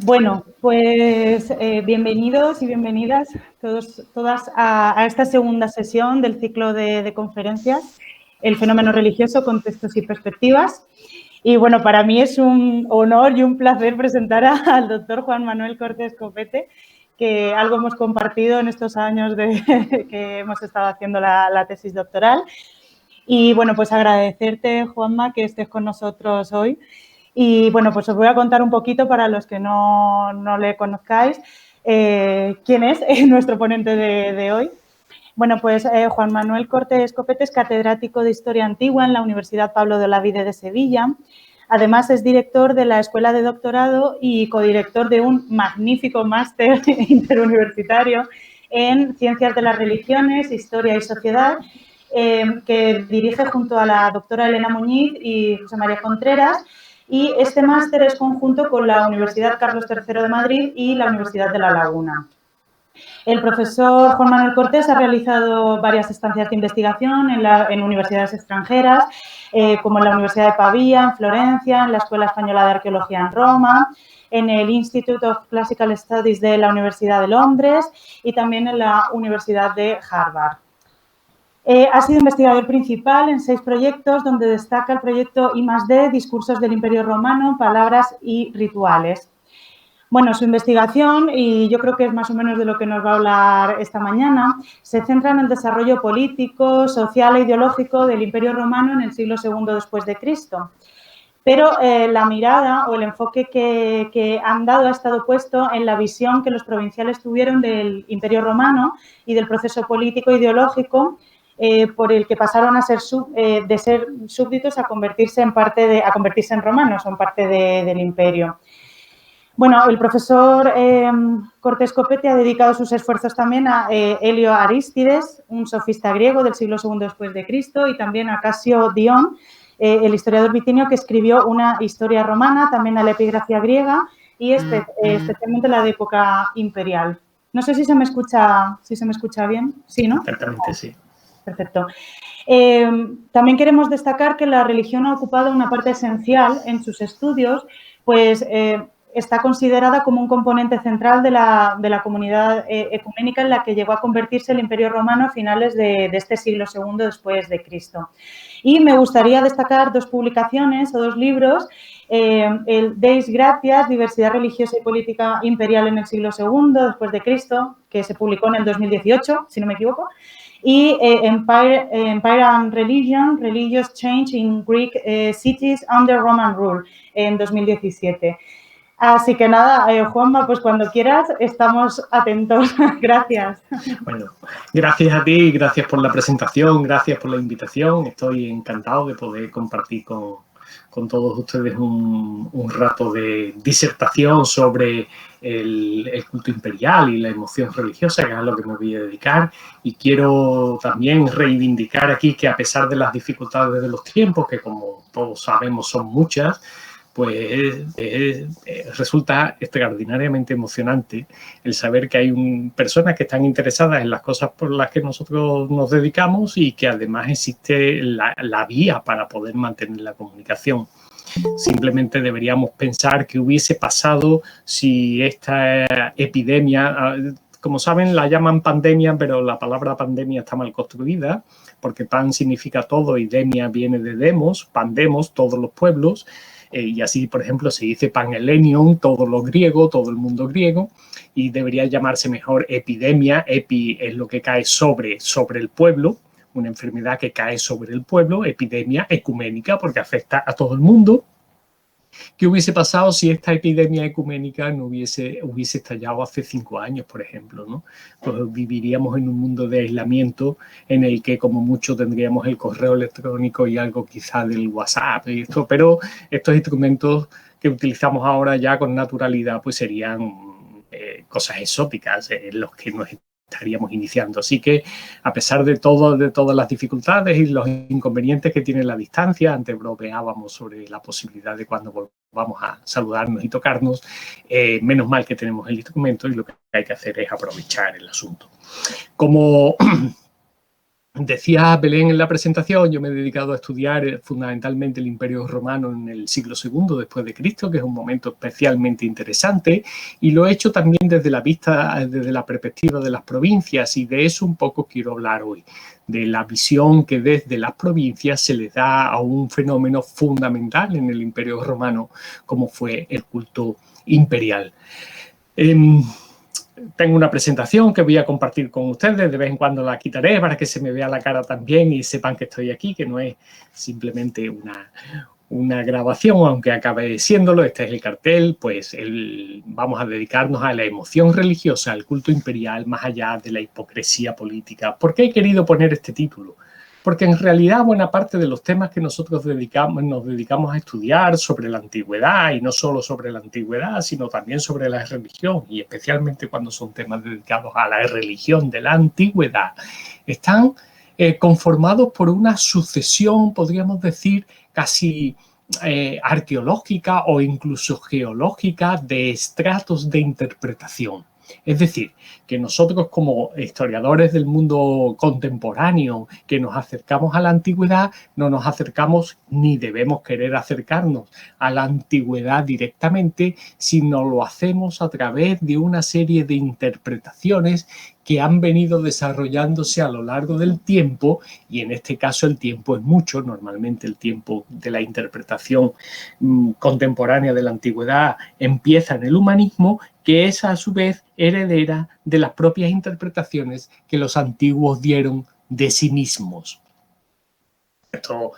Bueno, pues bienvenidos y bienvenidas todas a esta segunda sesión del ciclo de conferencias, El fenómeno religioso, contextos y perspectivas. Y bueno, para mí es un honor y un placer presentar al doctor Juan Manuel Cortés Copete, que algo hemos compartido en estos años que hemos estado haciendo la tesis doctoral. Y bueno, pues agradecerte, Juanma, que estés con nosotros hoy. Y bueno, pues os voy a contar un poquito para los que no le conozcáis quién es nuestro ponente de hoy. Bueno, pues Juan Manuel Cortés Copete es catedrático de Historia Antigua en la Universidad Pablo de Olavide de Sevilla. Además, es director de la Escuela de Doctorado y codirector de un magnífico máster interuniversitario en Ciencias de las Religiones, Historia y Sociedad, que dirige junto a la doctora Elena Muñiz y José María Contreras. Y este máster es conjunto con la Universidad Carlos III de Madrid y la Universidad de La Laguna. El profesor Juan Manuel Cortés ha realizado varias estancias de investigación en universidades extranjeras, como en la Universidad de Pavía, en Florencia, en la Escuela Española de Arqueología en Roma, en el Institute of Classical Studies de la Universidad de Londres y también en la Universidad de Harvard. Ha sido investigador principal en 6 proyectos, donde destaca el proyecto I+D, Discursos del Imperio Romano, Palabras y Rituales. Bueno, su investigación, y yo creo que es más o menos de lo que nos va a hablar esta mañana, se centra en el desarrollo político, social e ideológico del Imperio Romano en el siglo II después de Cristo. Pero la mirada o el enfoque que han dado ha estado puesto en la visión que los provinciales tuvieron del Imperio Romano y del proceso político e ideológico por el que pasaron a ser de ser súbditos a convertirse en romanos o en parte del imperio. Bueno, el profesor Cortés Copete ha dedicado sus esfuerzos también a Helio Arístides, un sofista griego del siglo II después de Cristo, y también a Casio Dion, el historiador bitinio que escribió una historia romana, también a la epigrafía griega y especialmente la de época imperial. No sé si se me escucha bien. Sí, ¿no? Perfectamente, sí. Perfecto. También queremos destacar que la religión ha ocupado una parte esencial en sus estudios, pues está considerada como un componente central de la comunidad ecuménica en la que llegó a convertirse el Imperio Romano a finales de este siglo II después de Cristo. Y me gustaría destacar 2 publicaciones o 2 libros, el Deis Gratias, Diversidad religiosa y política imperial en el siglo II después de Cristo, que se publicó en el 2018, si no me equivoco, y Empire and Religion, Religious Change in Greek Cities Under Roman Rule, en 2017. Así que nada, Juanma, pues cuando quieras estamos atentos. Gracias. Bueno, gracias a ti, gracias por la presentación, gracias por la invitación. Estoy encantado de poder compartir con todos ustedes un rato de disertación sobre el culto imperial y la emoción religiosa, que es a lo que me voy a dedicar. Y quiero también reivindicar aquí que, a pesar de las dificultades de los tiempos, que como todos sabemos son muchas, pues resulta extraordinariamente emocionante el saber que hay personas que están interesadas en las cosas por las que nosotros nos dedicamos y que además existe la vía para poder mantener la comunicación. Simplemente deberíamos pensar qué hubiese pasado si esta epidemia, como saben, la llaman pandemia, pero la palabra pandemia está mal construida, porque pan significa todo y demia viene de demos, pandemos, todos los pueblos. Y así, por ejemplo, se dice Panhellenion, todo lo griego, todo el mundo griego, y debería llamarse mejor epidemia. Epi es lo que cae sobre el pueblo, una enfermedad que cae sobre el pueblo, epidemia ecuménica porque afecta a todo el mundo. ¿Qué hubiese pasado si esta epidemia ecuménica no hubiese estallado hace 5 años, por ejemplo, ¿no? Pues viviríamos en un mundo de aislamiento en el que como mucho tendríamos el correo electrónico y algo quizá del WhatsApp y esto, pero estos instrumentos que utilizamos ahora ya con naturalidad pues serían cosas exóticas en los que nos estaríamos iniciando. Así que, a pesar de todas las dificultades y los inconvenientes que tiene la distancia, antes bromeábamos sobre la posibilidad de cuando volvamos a saludarnos y tocarnos, menos mal que tenemos el instrumento y lo que hay que hacer es aprovechar el asunto. Como Decía Belén en la presentación, yo me he dedicado a estudiar fundamentalmente el Imperio Romano en el siglo II después de Cristo, que es un momento especialmente interesante, y lo he hecho también desde la perspectiva de las provincias, y de eso un poco quiero hablar hoy, de la visión que desde las provincias se le da a un fenómeno fundamental en el Imperio Romano, como fue el culto imperial. Tengo una presentación que voy a compartir con ustedes, de vez en cuando la quitaré para que se me vea la cara también y sepan que estoy aquí, que no es simplemente una grabación, aunque acabe siéndolo. Este es el cartel, pues vamos a dedicarnos a la emoción religiosa, al culto imperial, más allá de la hipocresía política. ¿Por qué he querido poner este título? Porque en realidad buena parte de los temas que nosotros nos dedicamos a estudiar sobre la antigüedad, y no solo sobre la antigüedad, sino también sobre la religión, y especialmente cuando son temas dedicados a la religión de la antigüedad, están conformados por una sucesión, podríamos decir, casi arqueológica o incluso geológica de estratos de interpretación. Es decir, que nosotros como historiadores del mundo contemporáneo que nos acercamos a la antigüedad, no nos acercamos ni debemos querer acercarnos a la antigüedad directamente, sino lo hacemos a través de una serie de interpretaciones que han venido desarrollándose a lo largo del tiempo, y en este caso el tiempo es mucho. Normalmente el tiempo de la interpretación contemporánea de la antigüedad empieza en el humanismo, que es a su vez heredera de las propias interpretaciones que los antiguos dieron de sí mismos. Esto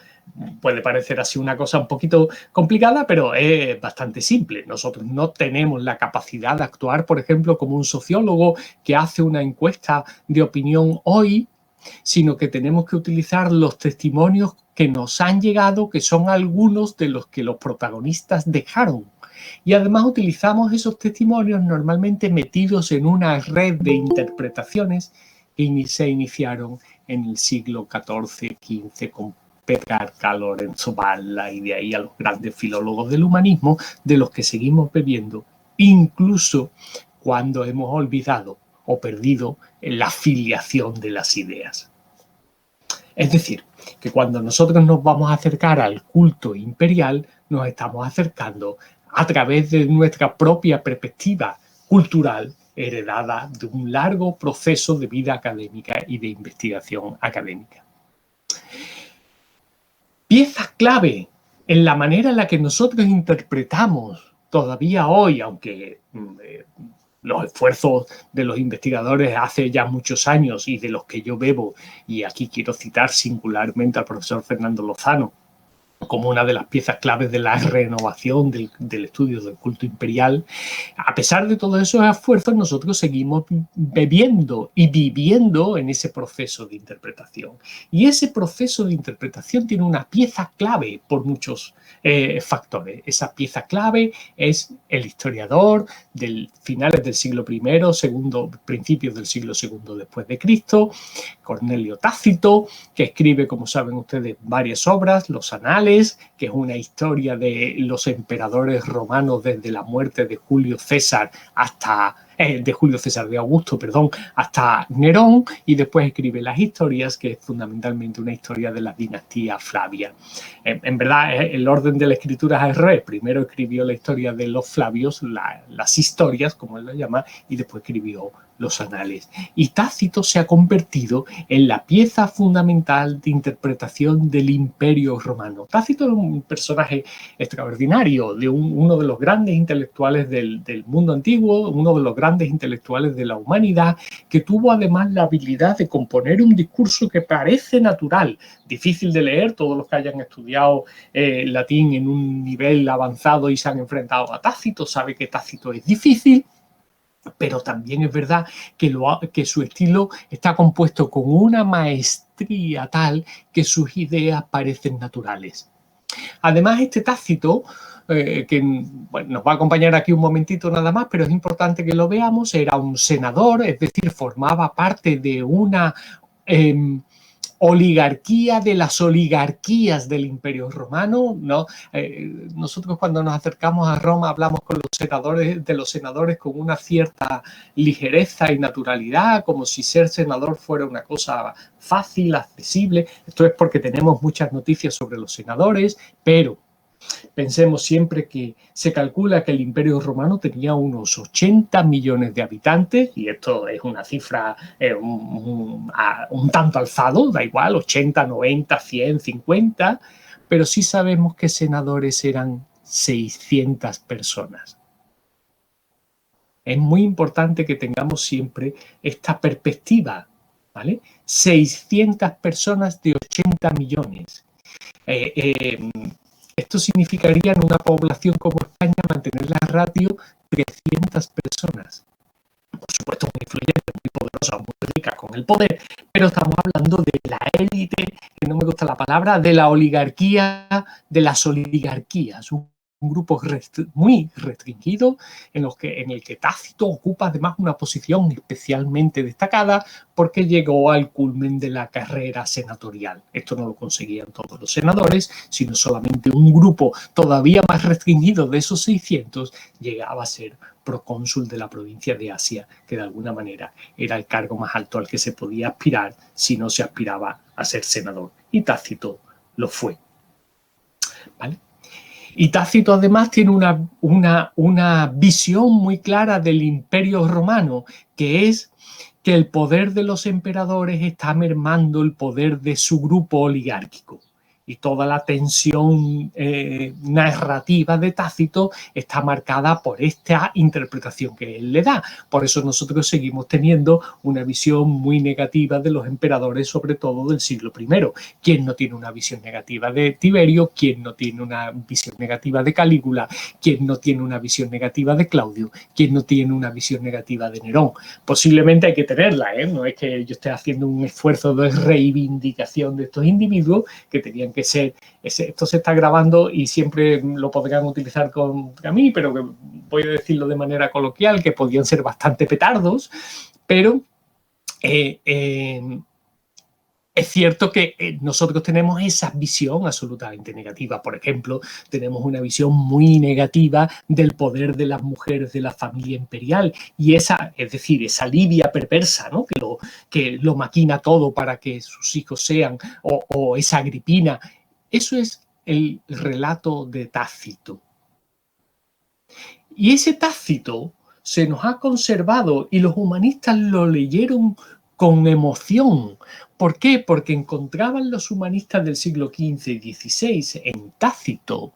puede parecer así una cosa un poquito complicada, pero es bastante simple. Nosotros no tenemos la capacidad de actuar, por ejemplo, como un sociólogo que hace una encuesta de opinión hoy, sino que tenemos que utilizar los testimonios que nos han llegado, que son algunos de los que los protagonistas dejaron. Y además utilizamos esos testimonios normalmente metidos en una red de interpretaciones que se iniciaron en el siglo XIV, XV con Petrarca, Lorenzo Valla, y de ahí a los grandes filólogos del humanismo, de los que seguimos bebiendo, incluso cuando hemos olvidado o perdido la filiación de las ideas. Es decir, que cuando nosotros nos vamos a acercar al culto imperial, nos estamos acercando a través de nuestra propia perspectiva cultural heredada de un largo proceso de vida académica y de investigación académica. Piezas clave en la manera en la que nosotros interpretamos todavía hoy, aunque los esfuerzos de los investigadores hace ya muchos años y de los que yo bebo, y aquí quiero citar singularmente al profesor Fernando Lozano como una de las piezas claves de la renovación del estudio del culto imperial. A pesar de todos esos esfuerzos, nosotros seguimos bebiendo y viviendo en ese proceso de interpretación. Y ese proceso de interpretación tiene una pieza clave por muchos factores. Esa pieza clave es el historiador del finales del siglo I, principios del siglo II después de Cristo, Cornelio Tácito, que escribe, como saben ustedes, varias obras, los Anales, que es una historia de los emperadores romanos desde la muerte de Julio César de Augusto, hasta Nerón, y después escribe las Historias, que es fundamentalmente una historia de la dinastía Flavia. En verdad, el orden de la escritura es re. Primero escribió la historia de los Flavios, las Historias, como él lo llama, y después escribió los Anales. Y Tácito se ha convertido en la pieza fundamental de interpretación del Imperio Romano. Tácito es un personaje extraordinario, de uno de los grandes intelectuales del mundo antiguo, uno de los grandes intelectuales de la humanidad, que tuvo además la habilidad de componer un discurso que parece natural, difícil de leer. Todos los que hayan estudiado latín en un nivel avanzado y se han enfrentado a Tácito saben que Tácito es difícil, pero también es verdad que su estilo está compuesto con una maestría tal que sus ideas parecen naturales. Además, este Tácito, que nos va a acompañar aquí un momentito nada más, pero es importante que lo veamos, era un senador, es decir, formaba parte de una oligarquía de las oligarquías del Imperio Romano, ¿no? Nosotros cuando nos acercamos a Roma hablamos con los senadores con una cierta ligereza y naturalidad, como si ser senador fuera una cosa fácil, accesible. Esto es porque tenemos muchas noticias sobre los senadores, pero pensemos siempre que se calcula que el Imperio Romano tenía unos 80 millones de habitantes, y esto es una cifra un tanto alzado, da igual, 80, 90, 100, 50, pero sí sabemos que senadores eran 600 personas. Es muy importante que tengamos siempre esta perspectiva, ¿vale? 600 personas de 80 millones. Esto significaría en una población como España mantener la ratio 300 personas. Por supuesto, muy influyentes, muy poderosas, muy ricas con el poder, pero estamos hablando de la élite, que no me gusta la palabra, de la oligarquía, de las oligarquías, un grupo muy restringido en el que Tácito ocupa además una posición especialmente destacada porque llegó al culmen de la carrera senatorial. Esto no lo conseguían todos los senadores, sino solamente un grupo todavía más restringido de esos 600 llegaba a ser procónsul de la provincia de Asia, que de alguna manera era el cargo más alto al que se podía aspirar si no se aspiraba a ser senador. Y Tácito lo fue. ¿Vale? Y Tácito además tiene una visión muy clara del Imperio Romano, que es que el poder de los emperadores está mermando el poder de su grupo oligárquico. Y toda la tensión narrativa de Tácito está marcada por esta interpretación que él le da. Por eso nosotros seguimos teniendo una visión muy negativa de los emperadores, sobre todo del siglo I. ¿Quién no tiene una visión negativa de Tiberio? ¿Quién no tiene una visión negativa de Calígula? ¿Quién no tiene una visión negativa de Claudio? ¿Quién no tiene una visión negativa de Nerón? Posiblemente hay que tenerla, ¿eh? No es que yo esté haciendo un esfuerzo de reivindicación de estos individuos que tenían que ser, esto se está grabando y siempre lo podrán utilizar contra mí, pero que voy a decirlo de manera coloquial, que podían ser bastante petardos, pero es cierto que nosotros tenemos esa visión absolutamente negativa. Por ejemplo, tenemos una visión muy negativa del poder de las mujeres de la familia imperial y esa, es decir, esa Livia perversa, ¿no? que lo maquina todo para que sus hijos sean, o esa Agripina. Eso es el relato de Tácito. Y ese Tácito se nos ha conservado y los humanistas lo leyeron con emoción. ¿Por qué? Porque encontraban los humanistas del siglo XV y XVI en Tácito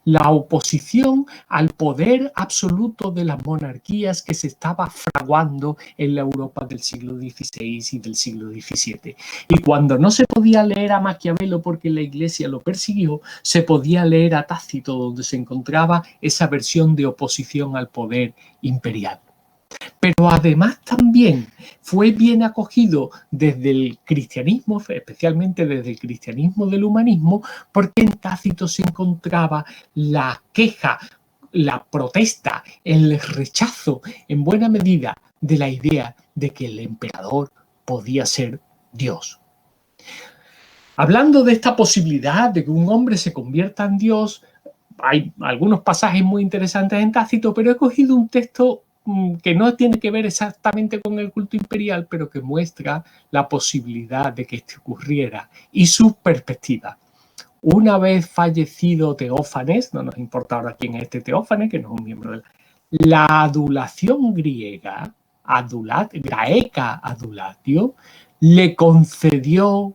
la oposición al poder absoluto de las monarquías que se estaba fraguando en la Europa del siglo XVI y del siglo XVII. Y cuando no se podía leer a Maquiavelo porque la Iglesia lo persiguió, se podía leer a Tácito, donde se encontraba esa versión de oposición al poder imperial. Pero además también fue bien acogido desde el cristianismo, especialmente desde el cristianismo del humanismo, porque en Tácito se encontraba la queja, la protesta, el rechazo, en buena medida, de la idea de que el emperador podía ser Dios. Hablando de esta posibilidad de que un hombre se convierta en Dios, hay algunos pasajes muy interesantes en Tácito, pero he cogido un texto que no tiene que ver exactamente con el culto imperial, pero que muestra la posibilidad de que esto ocurriera y su perspectiva. Una vez fallecido Teófanes, no nos importa ahora quién es este Teófanes, que no es un miembro de la adulación griega, graeca adulatio, le concedió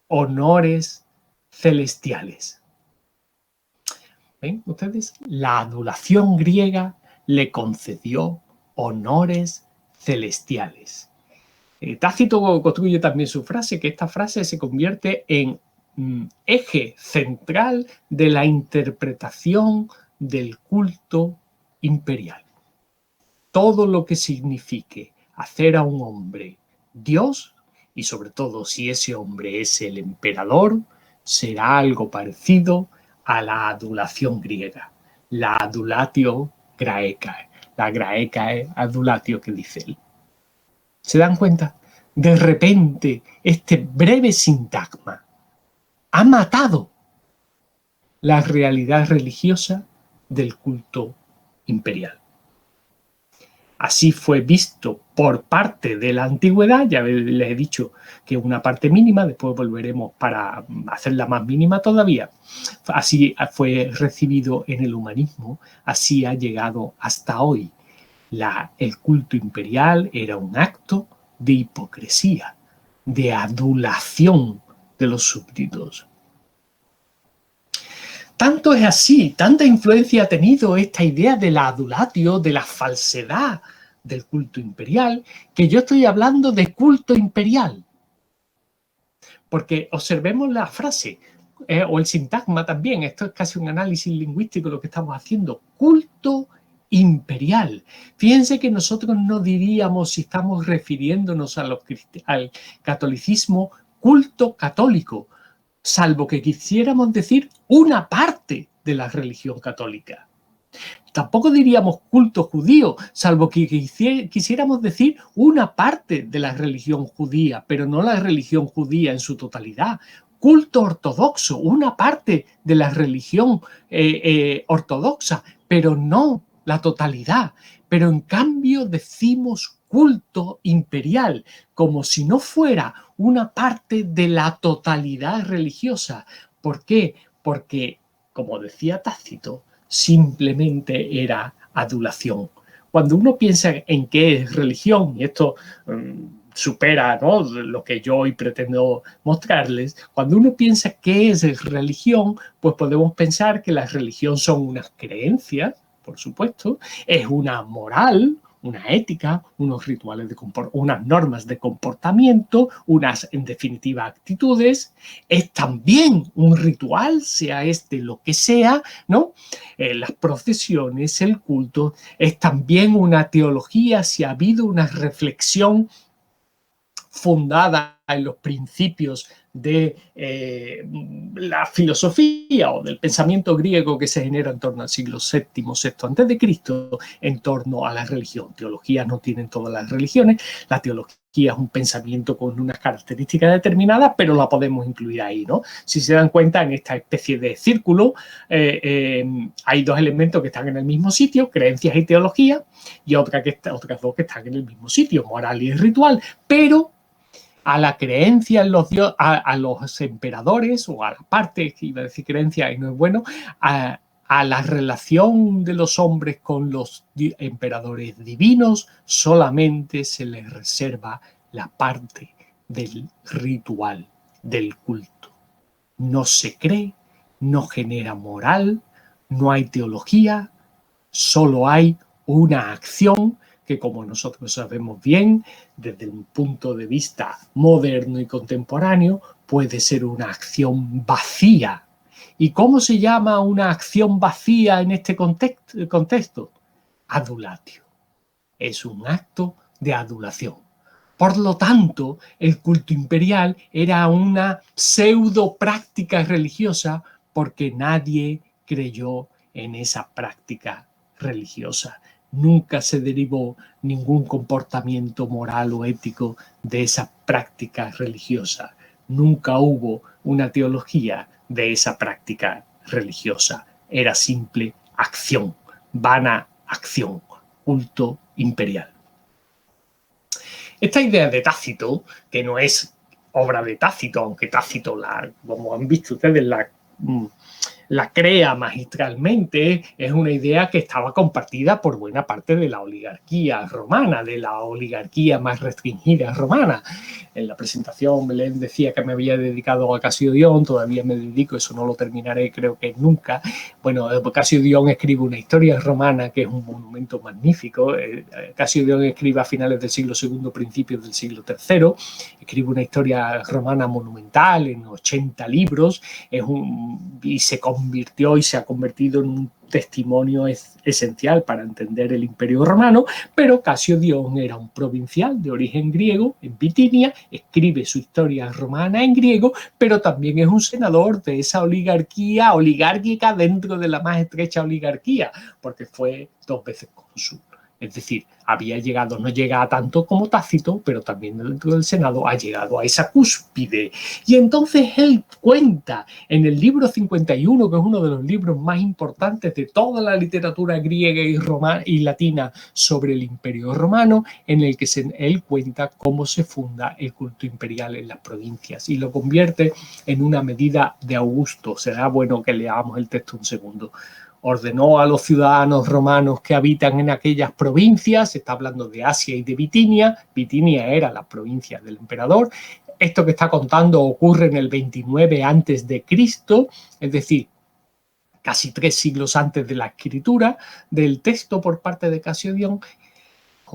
honores celestiales. ¿Ven ustedes? La adulación griega le concedió honores celestiales. Tácito construye también su frase, que esta frase se convierte en eje central de la interpretación del culto imperial. Todo lo que signifique hacer a un hombre Dios, y sobre todo si ese hombre es el emperador, será algo parecido a la adulación griega, la adulatio graeca, la graeca es adulatio que dice él. ¿Se dan cuenta de repente este breve sintagma ha matado la realidad religiosa del culto imperial. Así fue visto por parte de la antigüedad, ya les he dicho que una parte mínima, después volveremos para hacerla más mínima todavía. Así fue recibido en el humanismo, así ha llegado hasta hoy. El culto imperial era un acto de hipocresía, de adulación de los súbditos. Tanto es así, tanta influencia ha tenido esta idea del adulatio, de la falsedad del culto imperial, que yo estoy hablando de culto imperial. Porque observemos la frase, o el sintagma también, esto es casi un análisis lingüístico lo que estamos haciendo, culto imperial. Fíjense que nosotros no diríamos, si estamos refiriéndonos al catolicismo, culto católico, salvo que quisiéramos decir una parte de la religión católica. Tampoco diríamos culto judío, salvo que quisiéramos decir una parte de la religión judía, pero no la religión judía en su totalidad. Culto ortodoxo, una parte de la religión ortodoxa, pero no la totalidad. Pero en cambio decimos culto imperial, como si no fuera una parte de la totalidad religiosa. ¿Por qué? Porque, como decía Tácito, simplemente era adulación. Cuando uno piensa en qué es religión, y esto supera, ¿no?, lo que yo hoy pretendo mostrarles, cuando uno piensa qué es religión, pues podemos pensar que la religión son unas creencias, por supuesto, es una moral, una ética, unos rituales unas normas de comportamiento, unas, en definitiva, actitudes. Es también un ritual, sea este lo que sea, ¿no? Las procesiones, el culto, es también una teología, si ha habido una reflexión fundada en los principios de la filosofía o del pensamiento griego que se genera en torno al siglo VII, VI a.C., en torno a la religión. Teologías no tienen todas las religiones, la teología es un pensamiento con unas características determinadas, pero la podemos incluir ahí, ¿no? Si se dan cuenta, en esta especie de círculo hay dos elementos que están en el mismo sitio, creencias y teología, y otras dos que están en el mismo sitio, moral y ritual, pero a la creencia en los dioses, a los emperadores, o a la parte, que iba a decir creencia y no es bueno, a la relación de los hombres con los emperadores divinos, solamente se les reserva la parte del ritual, del culto. No se cree, no genera moral, no hay teología, solo hay una acción que, como nosotros sabemos bien, desde un punto de vista moderno y contemporáneo, puede ser una acción vacía. ¿Y cómo se llama una acción vacía en este contexto? Adulatio. Es un acto de adulación. Por lo tanto, el culto imperial era una pseudo práctica religiosa porque nadie creyó en esa práctica religiosa. Nunca se derivó ningún comportamiento moral o ético de esa práctica religiosa. Nunca hubo una teología de esa práctica religiosa. Era simple acción, vana acción, culto imperial. Esta idea de Tácito, que no es obra de Tácito, aunque Tácito, como han visto ustedes, la crea magistralmente, es una idea que estaba compartida por buena parte de la oligarquía romana, de la oligarquía más restringida romana. En la presentación Belén decía que me había dedicado a Casio Dion, todavía me dedico, eso no lo terminaré creo que nunca. Bueno, Casio Dion escribe una historia romana que es un monumento magnífico. Casio Dion escribe a finales del siglo II, principios del siglo III, escribe una historia romana monumental en 80 libros, y se convirtió y se ha convertido en un testimonio esencial para entender el Imperio Romano, pero Casio Dion era un provincial de origen griego en Bitinia, escribe su historia romana en griego, pero también es un senador de esa oligarquía oligárquica dentro de la más estrecha oligarquía, porque fue 2 veces cónsul. Es decir, había llegado, no llega a tanto como Tácito, pero también dentro del Senado ha llegado a esa cúspide. Y entonces él cuenta en el libro 51, que es uno de los libros más importantes de toda la literatura griega y latina sobre el Imperio Romano, en el que él cuenta cómo se funda el culto imperial en las provincias y lo convierte en una medida de Augusto. Será bueno que leamos el texto un segundo. Ordenó a los ciudadanos romanos que habitan en aquellas provincias, está hablando de Asia y de Bitinia. Bitinia era la provincia del emperador. Esto que está contando ocurre en el 29 a.C., es decir, casi 3 siglos antes de la escritura del texto por parte de Casiodón.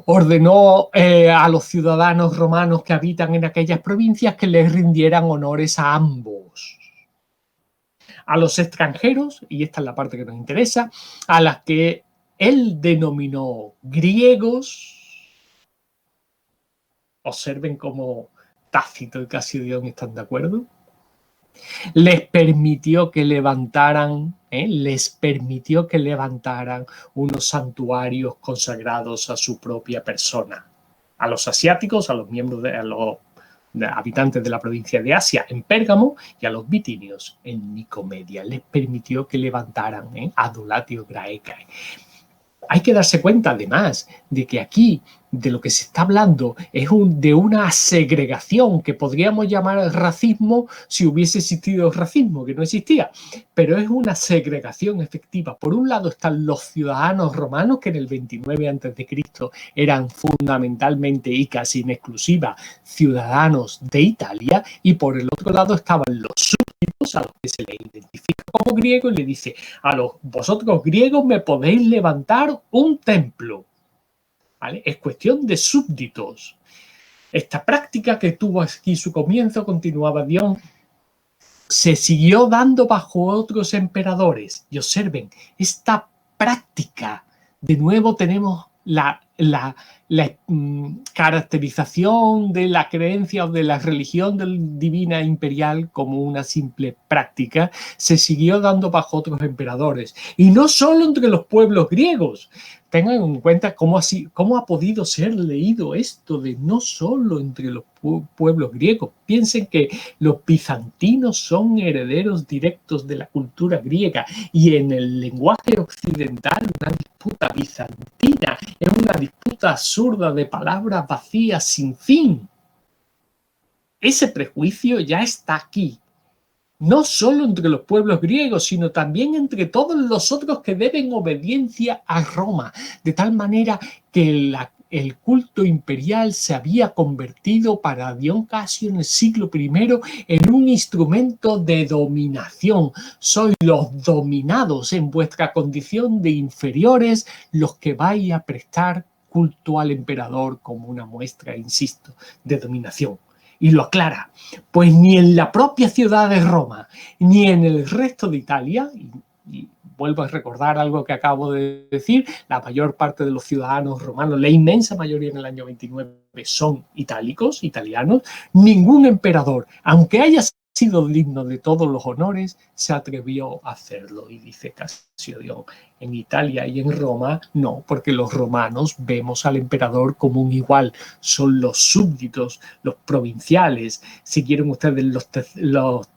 Ordenó a los ciudadanos romanos que habitan en aquellas provincias que les rindieran honores a ambos. A los extranjeros, y esta es la parte que nos interesa, a las que él denominó griegos. Observen cómo Tácito y Casiodón están de acuerdo. Les permitió que levantaran unos santuarios consagrados a su propia persona. A los asiáticos, a los miembros de los habitantes de la provincia de Asia en Pérgamo y a los bitinios en Nicomedia. Les permitió que levantaran adulatio graecae. Hay que darse cuenta, además, de que aquí de lo que se está hablando es de una segregación que podríamos llamar racismo si hubiese existido racismo, que no existía, pero es una segregación efectiva. Por un lado están los ciudadanos romanos, que en el 29 a.C. eran fundamentalmente y casi en exclusiva ciudadanos de Italia, y por el otro lado estaban los súbditos, a los que se les identifica como griegos, y le dice: vosotros griegos me podéis levantar un templo. ¿Vale? Es cuestión de súbditos. Esta práctica que tuvo aquí su comienzo, continuaba Dion, se siguió dando bajo otros emperadores. Y observen, esta práctica, de nuevo tenemos la caracterización de la creencia o de la religión divina imperial como una simple práctica, se siguió dando bajo otros emperadores. Y no solo entre los pueblos griegos. Tengan en cuenta cómo ha podido ser leído esto de no solo entre los pueblos griegos. Piensen que los bizantinos son herederos directos de la cultura griega, y en el lenguaje occidental una disputa bizantina es una disputa absurda de palabras vacías sin fin. Ese prejuicio ya está aquí. No solo entre los pueblos griegos, sino también entre todos los otros que deben obediencia a Roma, de tal manera que el culto imperial se había convertido para Dion Casio en el siglo I en un instrumento de dominación. Sois los dominados en vuestra condición de inferiores los que vais a prestar culto al emperador como una muestra, insisto, de dominación. Y lo aclara, pues ni en la propia ciudad de Roma, ni en el resto de Italia, y vuelvo a recordar algo que acabo de decir, la mayor parte de los ciudadanos romanos, la inmensa mayoría en el año 29, son italianos, ningún emperador, aunque haya sido digno de todos los honores, se atrevió a hacerlo. Y dice Casiodón, en Italia y en Roma no, porque los romanos vemos al emperador como un igual, son los súbditos, los provinciales, si quieren ustedes los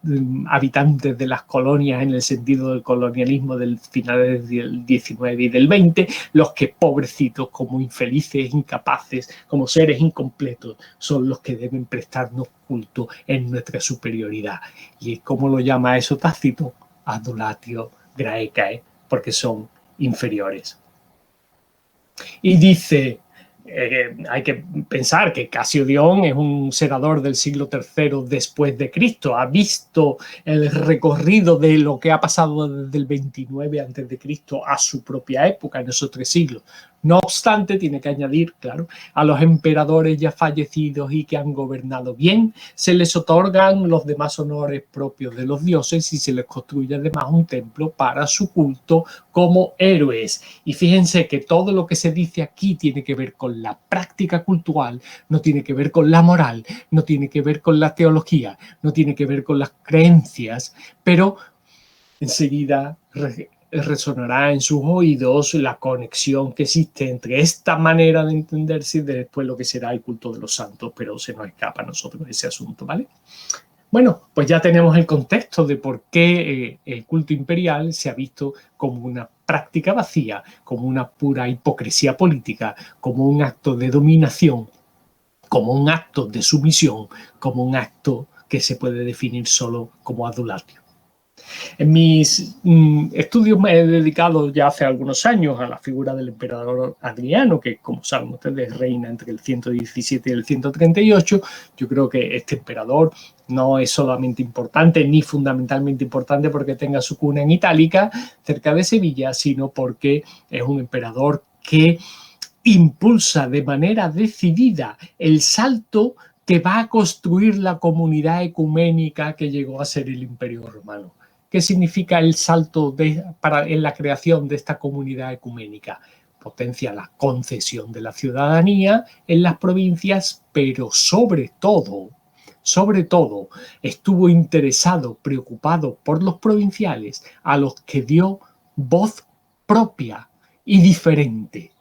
habitantes de las colonias en el sentido del colonialismo del final del 19 y del 20, los que pobrecitos, como infelices, incapaces, como seres incompletos, son los que deben prestarnos culto en nuestra superioridad. ¿Y cómo lo llama eso Tácito? Adulatio graecae, porque son inferiores. Y dice, hay que pensar que Casiodón es un senador del siglo III después de Cristo, ha visto el recorrido de lo que ha pasado desde el 29 a.C. a su propia época, en esos 3 siglos. No obstante, tiene que añadir, claro, a los emperadores ya fallecidos y que han gobernado bien, se les otorgan los demás honores propios de los dioses y se les construye además un templo para su culto como héroes. Y fíjense que todo lo que se dice aquí tiene que ver con la práctica cultural, no tiene que ver con la moral, no tiene que ver con la teología, no tiene que ver con las creencias, pero enseguida resonará en sus oídos la conexión que existe entre esta manera de entenderse y después lo que será el culto de los santos, pero se nos escapa a nosotros ese asunto, ¿vale? Bueno, pues ya tenemos el contexto de por qué el culto imperial se ha visto como una práctica vacía, como una pura hipocresía política, como un acto de dominación, como un acto de sumisión, como un acto que se puede definir solo como adulario. En mis estudios me he dedicado ya hace algunos años a la figura del emperador Adriano, que como saben ustedes reina entre el 117 y el 138. Yo creo que este emperador no es solamente importante ni fundamentalmente importante porque tenga su cuna en Itálica, cerca de Sevilla, sino porque es un emperador que impulsa de manera decidida el salto que va a construir la comunidad ecuménica que llegó a ser el Imperio Romano. ¿Qué significa el salto en la creación de esta comunidad ecuménica? Potencia la concesión de la ciudadanía en las provincias, pero sobre todo, estuvo interesado, preocupado por los provinciales, a los que dio voz propia y diferente.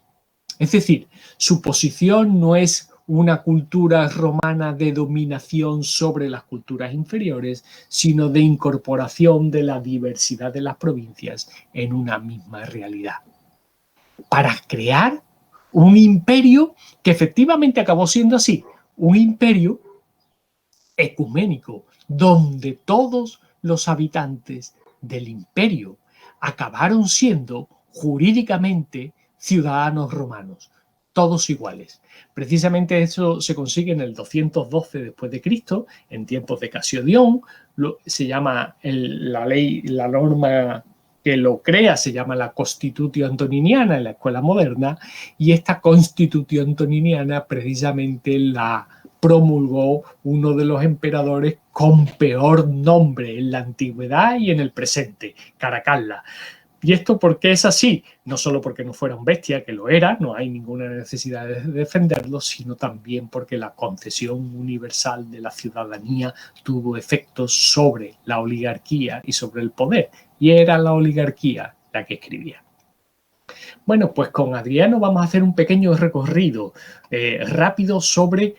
Es decir, su posición no es una cultura romana de dominación sobre las culturas inferiores, sino de incorporación de la diversidad de las provincias en una misma realidad. Para crear un imperio que efectivamente acabó siendo así, un imperio ecuménico, donde todos los habitantes del imperio acabaron siendo jurídicamente ciudadanos romanos, todos iguales. Precisamente eso se consigue en el 212 después de Cristo, en tiempos de Casiodón. Se llama la norma que lo crea, se llama la Constitutio Antoniniana en la escuela moderna, y esta Constitutio Antoniniana precisamente la promulgó uno de los emperadores con peor nombre en la antigüedad y en el presente, Caracalla. ¿Y esto por qué es así? No solo porque no fuera un bestia, que lo era, no hay ninguna necesidad de defenderlo, sino también porque la concesión universal de la ciudadanía tuvo efectos sobre la oligarquía y sobre el poder, y era la oligarquía la que escribía. Bueno, pues con Adriano vamos a hacer un pequeño recorrido rápido sobre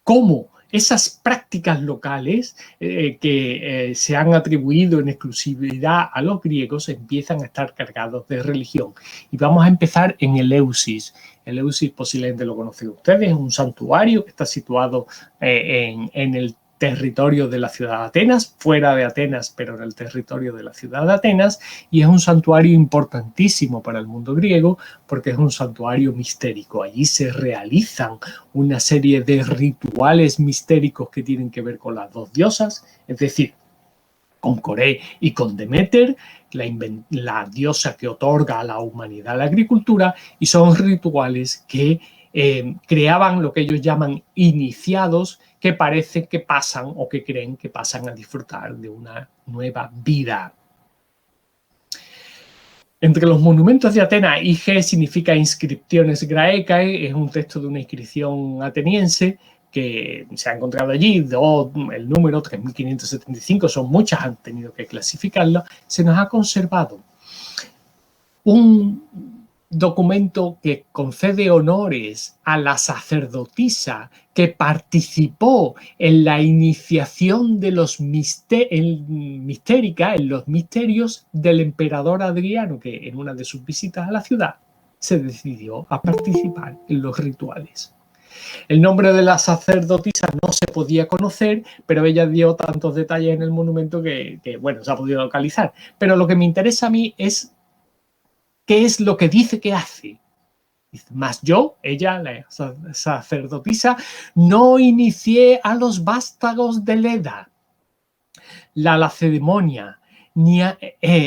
cómo esas prácticas locales que se han atribuido en exclusividad a los griegos empiezan a estar cargados de religión. Y vamos a empezar en Eleusis. Eleusis posiblemente lo conocen ustedes, es un santuario que está situado en el territorio de la ciudad de Atenas, fuera de Atenas, pero en el territorio de la ciudad de Atenas, y es un santuario importantísimo para el mundo griego porque es un santuario mistérico. Allí se realizan una serie de rituales mistéricos que tienen que ver con las dos diosas, es decir, con Coré y con Deméter, la diosa que otorga a la humanidad la agricultura, y son rituales que creaban lo que ellos llaman iniciados, que parece que pasan o que creen que pasan a disfrutar de una nueva vida. Entre los monumentos de Atenas, IG significa inscripciones graecae, es un texto de una inscripción ateniense que se ha encontrado allí, el número 3575, son muchas, han tenido que clasificarlo. Se nos ha conservado un documento que concede honores a la sacerdotisa que participó en la iniciación de los mistérica, en los misterios del emperador Adriano, que en una de sus visitas a la ciudad se decidió a participar en los rituales. El nombre de la sacerdotisa no se podía conocer, pero ella dio tantos detalles en el monumento que bueno, se ha podido localizar. Pero lo que me interesa a mí es qué es lo que dice que hace. Más yo, ella, la sacerdotisa, no inicié a los vástagos de Leda, la Lacedemonia, ni a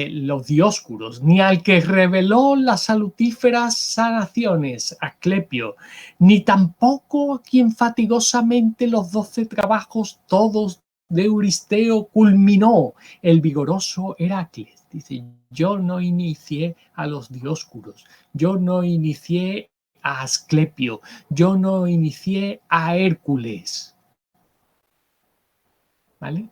los Dioscuros, ni al que reveló las salutíferas sanaciones, Asclepio, ni tampoco a quien fatigosamente los 12 trabajos todos de Euristeo culminó, el vigoroso Heracles. Dice, yo no inicié a los Dioscuros, yo no inicié a Asclepio, yo no inicié a Hércules. ¿Vale?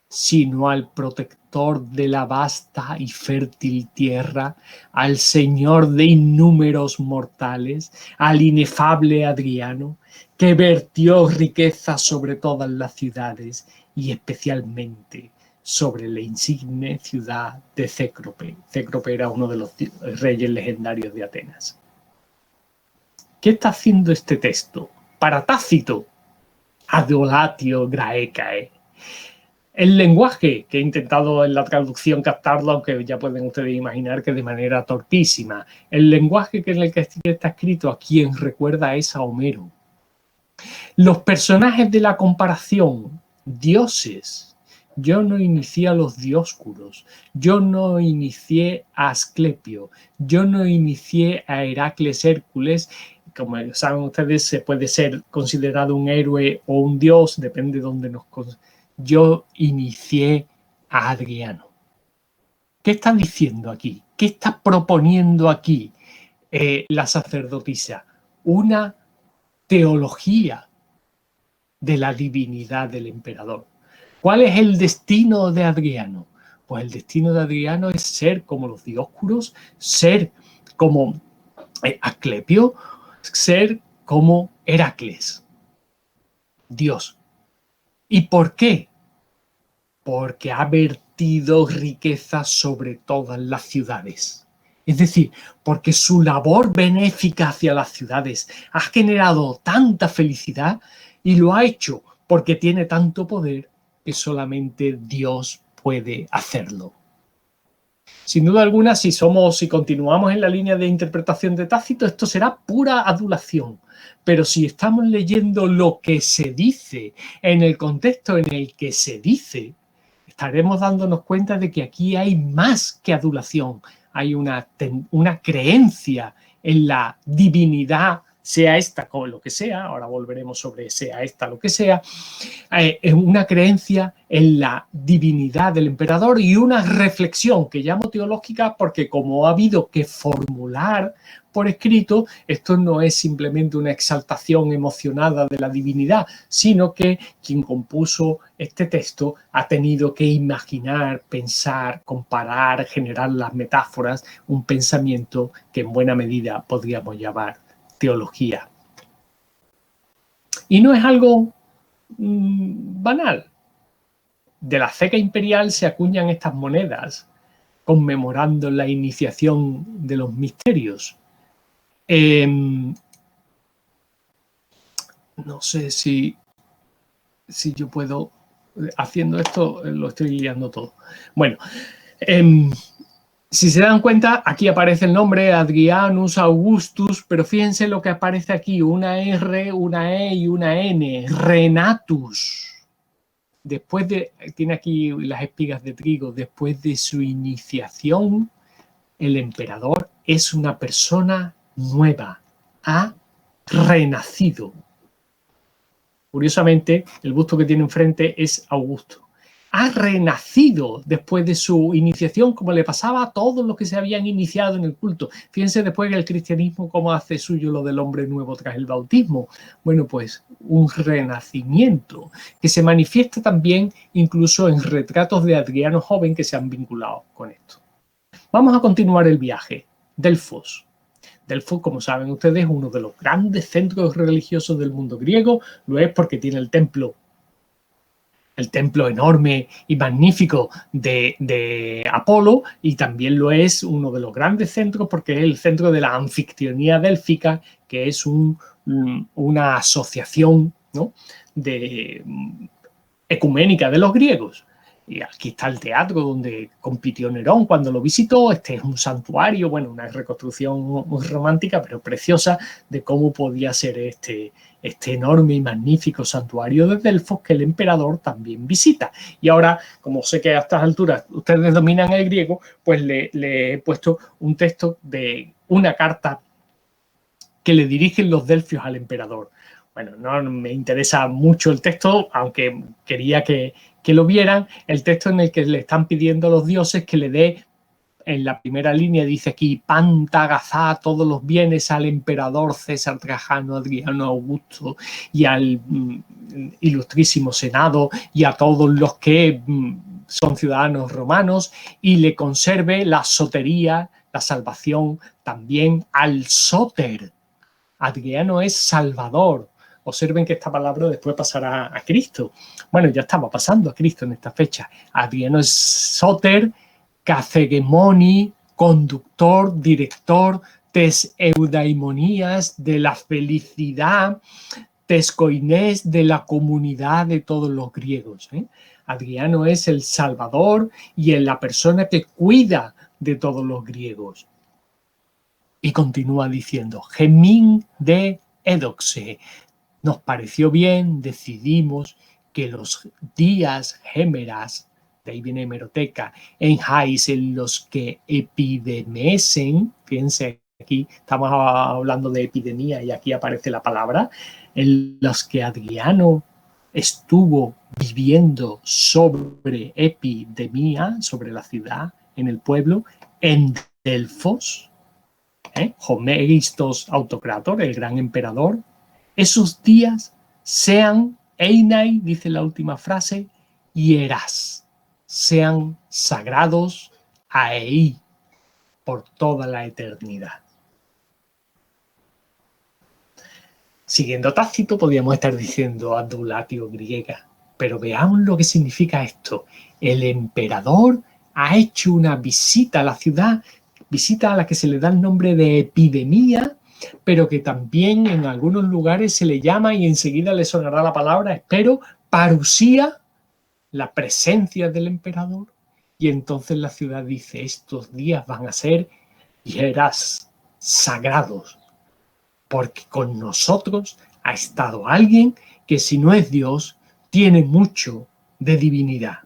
sino al protector de la vasta y fértil tierra, al señor de innúmeros mortales, al inefable Adriano, que vertió riqueza sobre todas las ciudades y especialmente sobre la insigne ciudad de Cécrope. Cécrope era uno de los reyes legendarios de Atenas. ¿Qué está haciendo este texto? Para Tácito, adolatio graecae. El lenguaje, que he intentado en la traducción captarlo, aunque ya pueden ustedes imaginar que de manera torpísima, el lenguaje que en el que está escrito a quien recuerda es a Homero. Los personajes de la comparación, dioses. Yo no inicié a los Dioscuros, yo no inicié a Asclepio, yo no inicié a Heracles Hércules. Como saben ustedes, se puede ser considerado un héroe o un dios, depende de dónde nos... Yo inicié a Adriano. ¿Qué está diciendo aquí? ¿Qué está proponiendo aquí la sacerdotisa? Una teología de la divinidad del emperador. ¿Cuál es el destino de Adriano? Pues el destino de Adriano es ser como los Dioscuros, ser como Asclepio, ser como Heracles, Dios. ¿Y por qué? Porque ha vertido riqueza sobre todas las ciudades. Es decir, porque su labor benéfica hacia las ciudades ha generado tanta felicidad y lo ha hecho porque tiene tanto poder que solamente Dios puede hacerlo. Sin duda alguna, si continuamos en la línea de interpretación de Tácito, esto será pura adulación. Pero si estamos leyendo lo que se dice en el contexto en el que se dice, estaremos dándonos cuenta de que aquí hay más que adulación. Hay una creencia en la divinidad, sea esta como lo que sea, ahora volveremos sobre sea esta lo que sea, una creencia en la divinidad del emperador y una reflexión que llamo teológica porque como ha habido que formular por escrito, esto no es simplemente una exaltación emocionada de la divinidad, sino que quien compuso este texto ha tenido que imaginar, pensar, comparar, generar las metáforas, un pensamiento que en buena medida podríamos llamar teología. Y no es algo banal. De la ceca imperial se acuñan estas monedas conmemorando la iniciación de los misterios. No sé si yo puedo, haciendo esto lo estoy liando todo. Bueno, si se dan cuenta, aquí aparece el nombre Adrianus Augustus, pero fíjense lo que aparece aquí, una R, una E y una N, Renatus. Después tiene aquí las espigas de trigo, después de su iniciación, el emperador es una persona nueva, ha renacido. Curiosamente, el busto que tiene enfrente es Augusto. Ha renacido después de su iniciación, como le pasaba a todos los que se habían iniciado en el culto. Fíjense después que el cristianismo cómo hace suyo lo del hombre nuevo tras el bautismo. Bueno, pues un renacimiento que se manifiesta también incluso en retratos de Adriano joven que se han vinculado con esto. Vamos a continuar el viaje. Delfos. Delfos, como saben ustedes, es uno de los grandes centros religiosos del mundo griego. Lo es porque tiene el templo enorme y magnífico de Apolo, y también lo es uno de los grandes centros porque es el centro de la anfictionía délfica, que es una asociación, ¿no?, ecuménica de los griegos. Y aquí está el teatro donde compitió Nerón cuando lo visitó. Este es un santuario, bueno, una reconstrucción muy romántica, pero preciosa, de cómo podía ser este enorme y magnífico santuario de Delfos que el emperador también visita. Y ahora, como sé que a estas alturas ustedes dominan el griego, pues le he puesto un texto de una carta que le dirigen los delfios al emperador. Bueno, no me interesa mucho el texto, aunque quería que lo vieran, el texto en el que le están pidiendo a los dioses que le dé en la primera línea dice aquí, Pantagazá, todos los bienes al emperador César Trajano, Adriano Augusto y al ilustrísimo Senado y a todos los que son ciudadanos romanos, y le conserve la sotería, la salvación, también al Soter. Adriano es Salvador. Observen que esta palabra después pasará a Cristo. Bueno, ya estaba pasando a Cristo en esta fecha. Adriano es Soter, Cacegemoni, conductor, director, tes eudaimonías, de la felicidad, tes koinés, de la comunidad de todos los griegos. Adriano es el Salvador y es la persona que cuida de todos los griegos. Y continúa diciendo, Gemín de Edoxe. Nos pareció bien, decidimos que los días gémeras, de ahí viene hemeroteca, en Hais, en los que epidemesen, fíjense aquí, estamos hablando de epidemia y aquí aparece la palabra, en los que Adriano estuvo viviendo sobre epidemia, sobre la ciudad, en el pueblo, en Delfos, Homegistos Autocrator, el gran emperador, esos días sean Einai, dice la última frase, hieras, sean sagrados a Ei por toda la eternidad. Siguiendo Tácito, podríamos estar diciendo adulatio griega, pero veamos lo que significa esto. El emperador ha hecho una visita a la ciudad, visita a la que se le da el nombre de epidemia, pero que también en algunos lugares se le llama, y enseguida le sonará la palabra, espero, parusía, la presencia del emperador. Y entonces la ciudad dice, estos días van a ser hieras, sagrados, porque con nosotros ha estado alguien que, si no es Dios, tiene mucho de divinidad.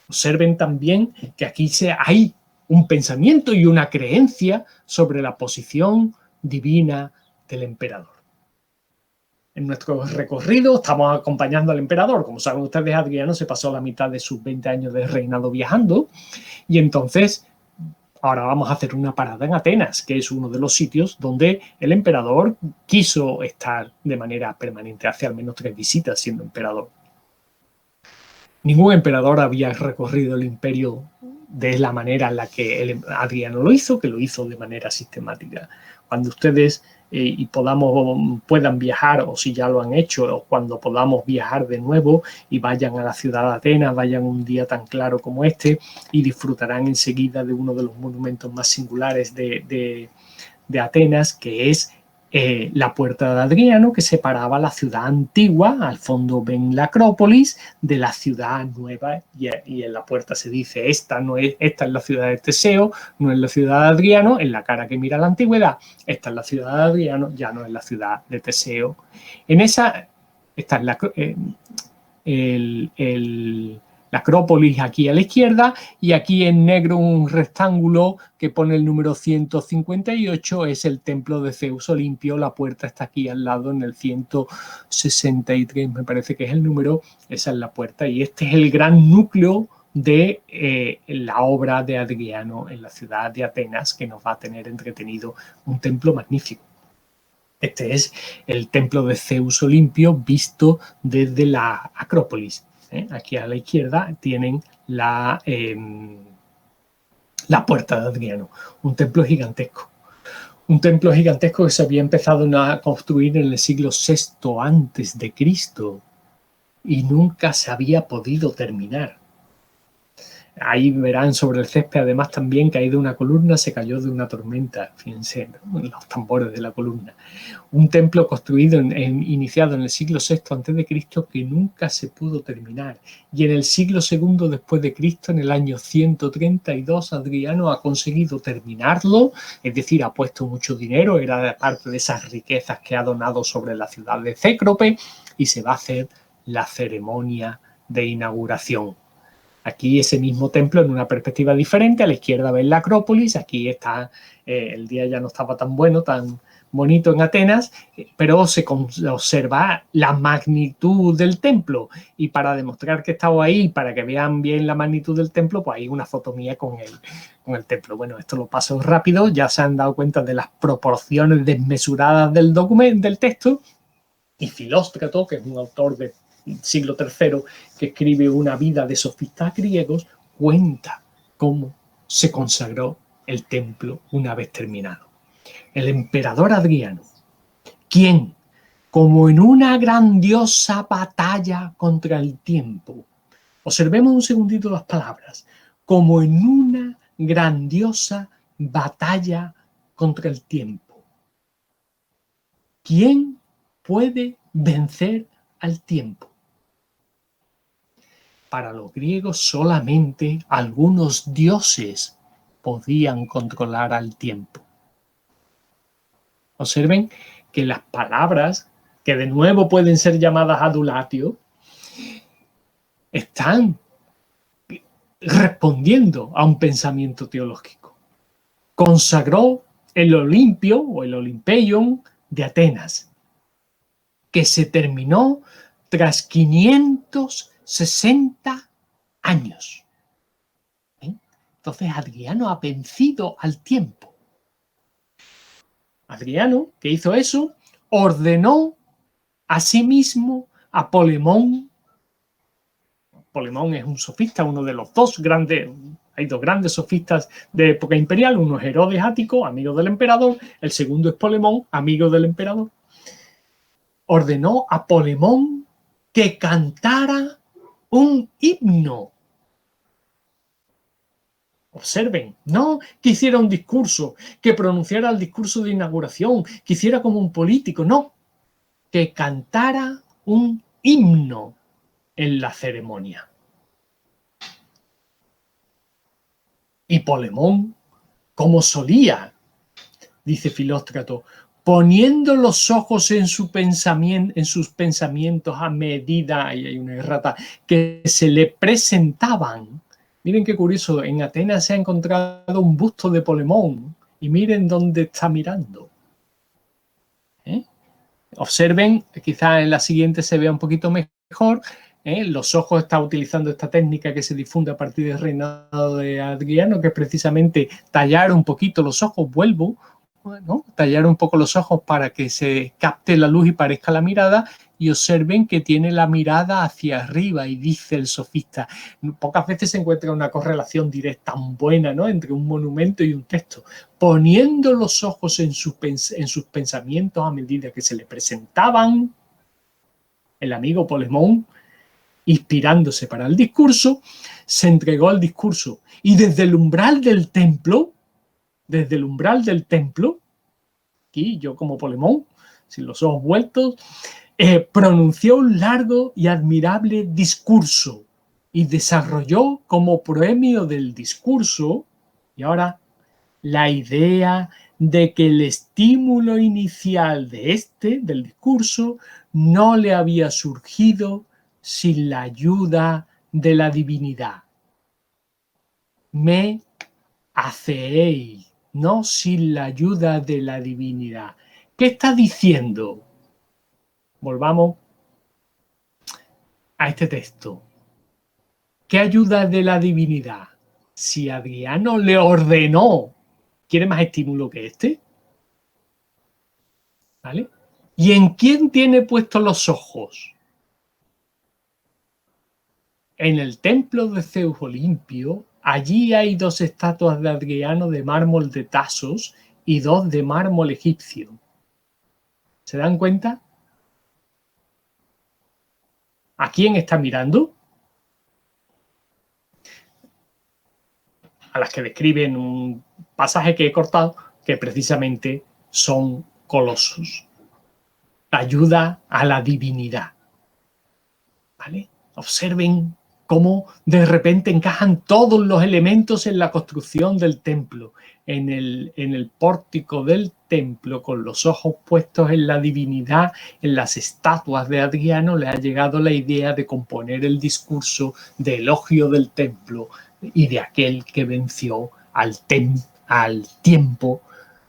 Observen también que aquí hay un pensamiento y una creencia sobre la posición divina del emperador. En nuestro recorrido estamos acompañando al emperador. Como saben ustedes, Adriano se pasó la mitad de sus 20 años de reinado viajando, y entonces ahora vamos a hacer una parada en Atenas, que es uno de los sitios donde el emperador quiso estar de manera permanente. Hace al menos 3 visitas siendo emperador. Ningún emperador había recorrido el imperio de la manera en la que Adriano lo hizo, que lo hizo de manera sistemática. Cuando ustedes puedan viajar, o si ya lo han hecho, o cuando podamos viajar de nuevo y vayan a la ciudad de Atenas, vayan un día tan claro como este y disfrutarán enseguida de uno de los monumentos más singulares de Atenas, que es la puerta de Adriano, que separaba la ciudad antigua, al fondo ven la Acrópolis, de la ciudad nueva, y en la puerta se dice, esta es la ciudad de Teseo, no es la ciudad de Adriano, en la cara que mira la antigüedad, esta es la ciudad de Adriano, ya no es la ciudad de Teseo. En esa está la Acrópolis aquí a la izquierda, y aquí en negro un rectángulo que pone el número 158, es el templo de Zeus Olimpio. La puerta está aquí al lado en el 163, me parece que es el número, esa es la puerta, y este es el gran núcleo de la obra de Adriano en la ciudad de Atenas, que nos va a tener entretenido. Un templo magnífico. Este es el templo de Zeus Olimpio visto desde la Acrópolis. Aquí a la izquierda tienen la puerta de Adriano, un templo gigantesco. Un templo gigantesco que se había empezado a construir en el siglo VI antes de Cristo y nunca se había podido terminar. Ahí verán sobre el césped además también caído una columna, se cayó de una tormenta, fíjense, los tambores de la columna. Un templo construido, iniciado en el siglo VI a.C., que nunca se pudo terminar. Y en el siglo II después de Cristo, en el año 132, Adriano ha conseguido terminarlo, es decir, ha puesto mucho dinero, era parte de esas riquezas que ha donado sobre la ciudad de Cécrope, y se va a hacer la ceremonia de inauguración. Aquí ese mismo templo en una perspectiva diferente, a la izquierda ven la Acrópolis, aquí está, el día ya no estaba tan bueno, tan bonito en Atenas, pero se observa la magnitud del templo. Y para demostrar que he estado ahí, para que vean bien la magnitud del templo, pues hay una foto mía con el templo. Bueno, esto lo paso rápido, ya se han dado cuenta de las proporciones desmesuradas del documento, del texto. Y Filóstrato, que es un autor del siglo III, que escribe una vida de sofistas griegos, cuenta cómo se consagró el templo una vez terminado. El emperador Adriano, quien, como en una grandiosa batalla contra el tiempo, observemos un segundito las palabras, como en una grandiosa batalla contra el tiempo. ¿Quién puede vencer al tiempo? Para los griegos solamente algunos dioses podían controlar al tiempo. Observen que las palabras, que de nuevo pueden ser llamadas adulatio, están respondiendo a un pensamiento teológico. Consagró el Olimpio o el Olympeion de Atenas, que se terminó tras 560 años. Entonces Adriano ha vencido al tiempo. Adriano, que hizo eso, ordenó a sí mismo a Polemón. Polemón es un sofista, uno de los dos grandes, hay dos grandes sofistas de época imperial, uno es Herodes Ático, amigo del emperador, el segundo es Polemón, amigo del emperador. Ordenó a Polemón que cantara un himno. Observen, no que hiciera un discurso, que pronunciara el discurso de inauguración, que hiciera como un político, no, que cantara un himno en la ceremonia. Y Polemón, como solía, dice Filóstrato, poniendo los ojos en sus pensamientos a medida, y hay una errata, que se le presentaban. Miren qué curioso, en Atenas se ha encontrado un busto de Polemón y miren dónde está mirando. Observen, quizás en la siguiente se vea un poquito mejor, los ojos está utilizando esta técnica que se difunde a partir del reinado de Adriano, que es precisamente tallar un poquito los ojos, ¿no? Tallar un poco los ojos para que se capte la luz y parezca la mirada, y observen que tiene la mirada hacia arriba, y dice el sofista, pocas veces se encuentra una correlación directa tan buena, ¿no?, entre un monumento y un texto, poniendo los ojos en sus pensamientos a medida que se le presentaban. El amigo Polemón, inspirándose para el discurso, se entregó al discurso, y desde el umbral del templo, aquí yo como Polemón, sin los ojos vueltos, pronunció un largo y admirable discurso y desarrolló como premio del discurso, y ahora, la idea de que el estímulo inicial del discurso, no le había surgido sin la ayuda de la divinidad. Me hacéis, no sin la ayuda de la divinidad. ¿Qué está diciendo? Volvamos a este texto. ¿Qué ayuda de la divinidad? Si Adriano le ordenó, ¿quiere más estímulo que este? ¿Vale? ¿Y en quién tiene puestos los ojos? En el templo de Zeus Olimpio, allí hay 2 estatuas de Adriano de mármol de Tasos y 2 de mármol egipcio. ¿Se dan cuenta? ¿A quién está mirando? A las que describen un pasaje que he cortado, que precisamente son colosos. Ayuda a la divinidad. ¿Vale? Observen cómo de repente encajan todos los elementos en la construcción del templo. En el pórtico del templo, con los ojos puestos en la divinidad, en las estatuas de Adriano, le ha llegado la idea de componer el discurso de elogio del templo y de aquel que venció al tiempo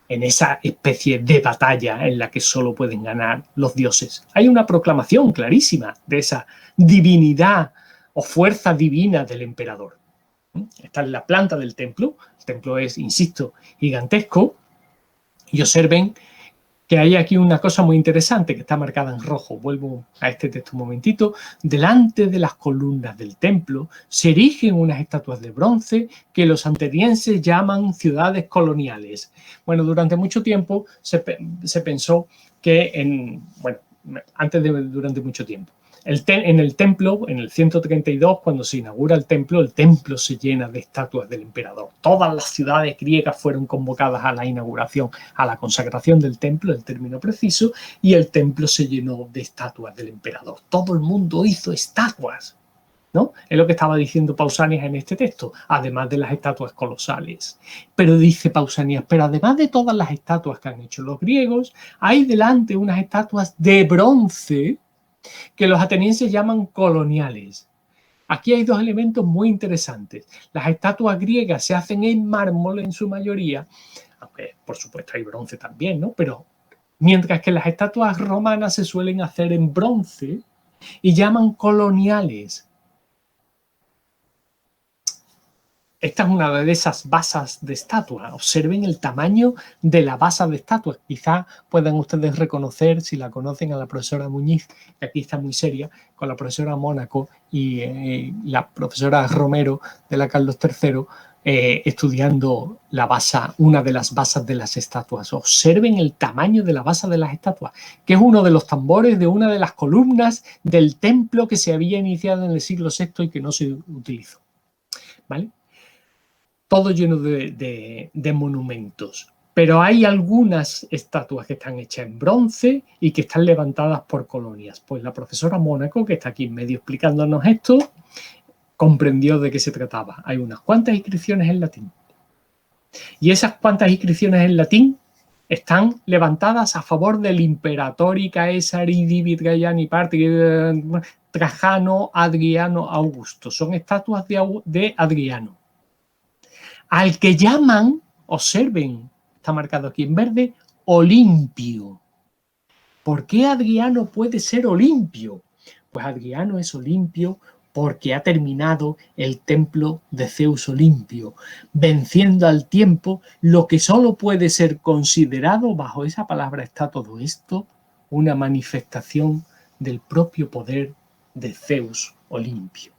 en esa especie de batalla en la que solo pueden ganar los dioses. Hay una proclamación clarísima de esa divinidad o fuerza divina del emperador. Está en la planta del templo. El templo es, insisto, gigantesco. Y observen que hay aquí una cosa muy interesante que está marcada en rojo. Vuelvo a este texto un momentito. Delante de las columnas del templo se erigen unas estatuas de bronce que los atenienses llaman ciudades coloniales. Bueno, durante mucho tiempo se pensó que durante mucho tiempo. En el templo, en el 132, cuando se inaugura el templo se llena de estatuas del emperador. Todas las ciudades griegas fueron convocadas a la inauguración, a la consagración del templo, el término preciso, y el templo se llenó de estatuas del emperador. Todo el mundo hizo estatuas, ¿no? Es lo que estaba diciendo Pausanias en este texto, además de las estatuas colosales. Pero dice Pausanias, pero además de todas las estatuas que han hecho los griegos, hay delante unas estatuas de bronce que los atenienses llaman coloniales. Aquí hay dos elementos muy interesantes. Las estatuas griegas se hacen en mármol en su mayoría, aunque por supuesto hay bronce también, ¿no? Pero mientras que las estatuas romanas se suelen hacer en bronce y llaman coloniales. Esta es una de esas basas de estatua. Observen el tamaño de la base de estatua. Quizá puedan ustedes reconocer, si la conocen, a la profesora Muñiz, que aquí está muy seria, con la profesora Mónaco y la profesora Romero de la Carlos III, estudiando la base, una de las bases de las estatuas. Observen el tamaño de la base de las estatuas, que es uno de los tambores de una de las columnas del templo que se había iniciado en el siglo VI y que no se utilizó. ¿Vale? Todo lleno de monumentos. Pero hay algunas estatuas que están hechas en bronce y que están levantadas por colonias. Pues la profesora Mónaco, que está aquí en medio explicándonos esto, comprendió de qué se trataba. Hay unas cuantas inscripciones en latín. Y esas cuantas inscripciones en latín están levantadas a favor del Imperatori Caesari Divit Gaiani Parti Trajano Adriano Augusto. Son estatuas de Adriano, al que llaman, observen, está marcado aquí en verde, Olimpio. ¿Por qué Adriano puede ser Olimpio? Pues Adriano es Olimpio porque ha terminado el templo de Zeus Olimpio, venciendo al tiempo lo que solo puede ser considerado, bajo esa palabra está todo esto, una manifestación del propio poder de Zeus Olimpio.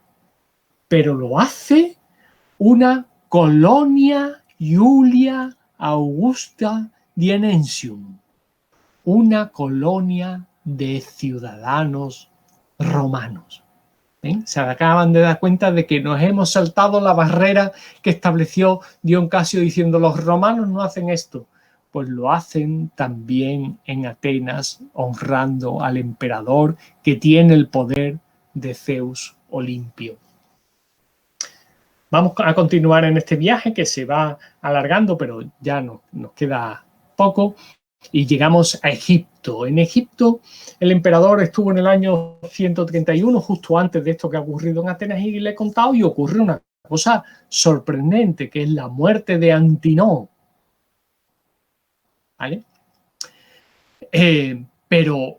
Pero lo hace una Colonia Iulia Augusta Dienensium, una colonia de ciudadanos romanos. ¿Ven? Se acaban de dar cuenta de que nos hemos saltado la barrera que estableció Dion Casio diciendo los romanos no hacen esto. Pues lo hacen también en Atenas, honrando al emperador que tiene el poder de Zeus Olimpio. Vamos a continuar en este viaje que se va alargando, pero ya nos queda poco. Y llegamos a Egipto. En Egipto el emperador estuvo en el año 131, justo antes de esto que ha ocurrido en Atenas y le he contado, y ocurre una cosa sorprendente, que es la muerte de Antinoo. ¿Vale? Pero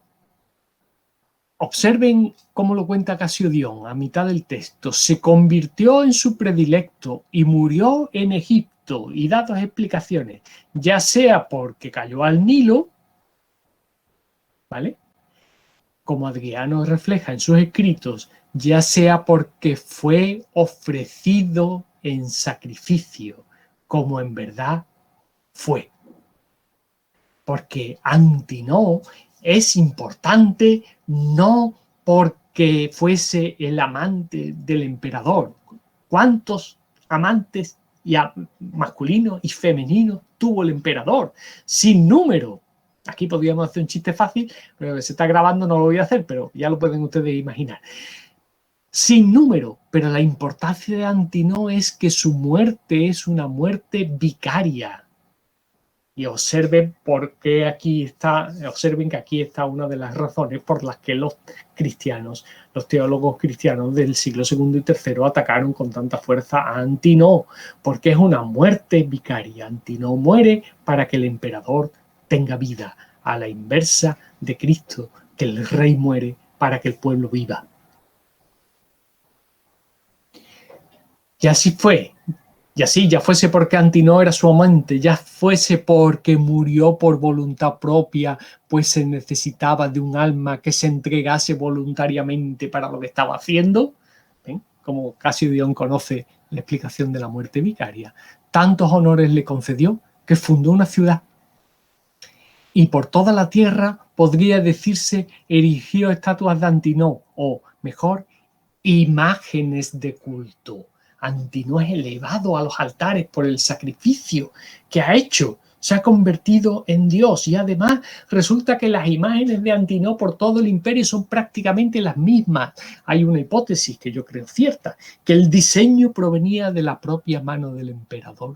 observen cómo lo cuenta Casio Dion a mitad del texto. Se convirtió en su predilecto y murió en Egipto. Y da dos explicaciones. Ya sea porque cayó al Nilo, ¿vale? Como Adriano refleja en sus escritos, ya sea porque fue ofrecido en sacrificio, como en verdad fue. Porque Antinoo es importante no porque fuese el amante del emperador. ¿Cuántos amantes masculinos y femeninos tuvo el emperador? Sin número. Aquí podríamos hacer un chiste fácil, pero se está grabando, no lo voy a hacer, pero ya lo pueden ustedes imaginar. Sin número, pero la importancia de Antinoo es que su muerte es una muerte vicaria. Y observen que aquí está una de las razones por las que los teólogos cristianos del siglo II y III atacaron con tanta fuerza a Antinoo, porque es una muerte vicaria. Antinoo muere para que el emperador tenga vida, a la inversa de Cristo, que el rey muere para que el pueblo viva. Y así fue. Y así, ya fuese porque Antinoo era su amante, ya fuese porque murió por voluntad propia, pues se necesitaba de un alma que se entregase voluntariamente para lo que estaba haciendo, ¿ven? Como Casio Dion conoce la explicación de la muerte vicaria. Tantos honores le concedió que fundó una ciudad. Y por toda la tierra, podría decirse, erigió estatuas de Antinoo, o mejor, imágenes de culto. Antinoo es elevado a los altares por el sacrificio que ha hecho. Se ha convertido en Dios y además resulta que las imágenes de Antinoo por todo el imperio son prácticamente las mismas. Hay una hipótesis que yo creo cierta, que el diseño provenía de la propia mano del emperador.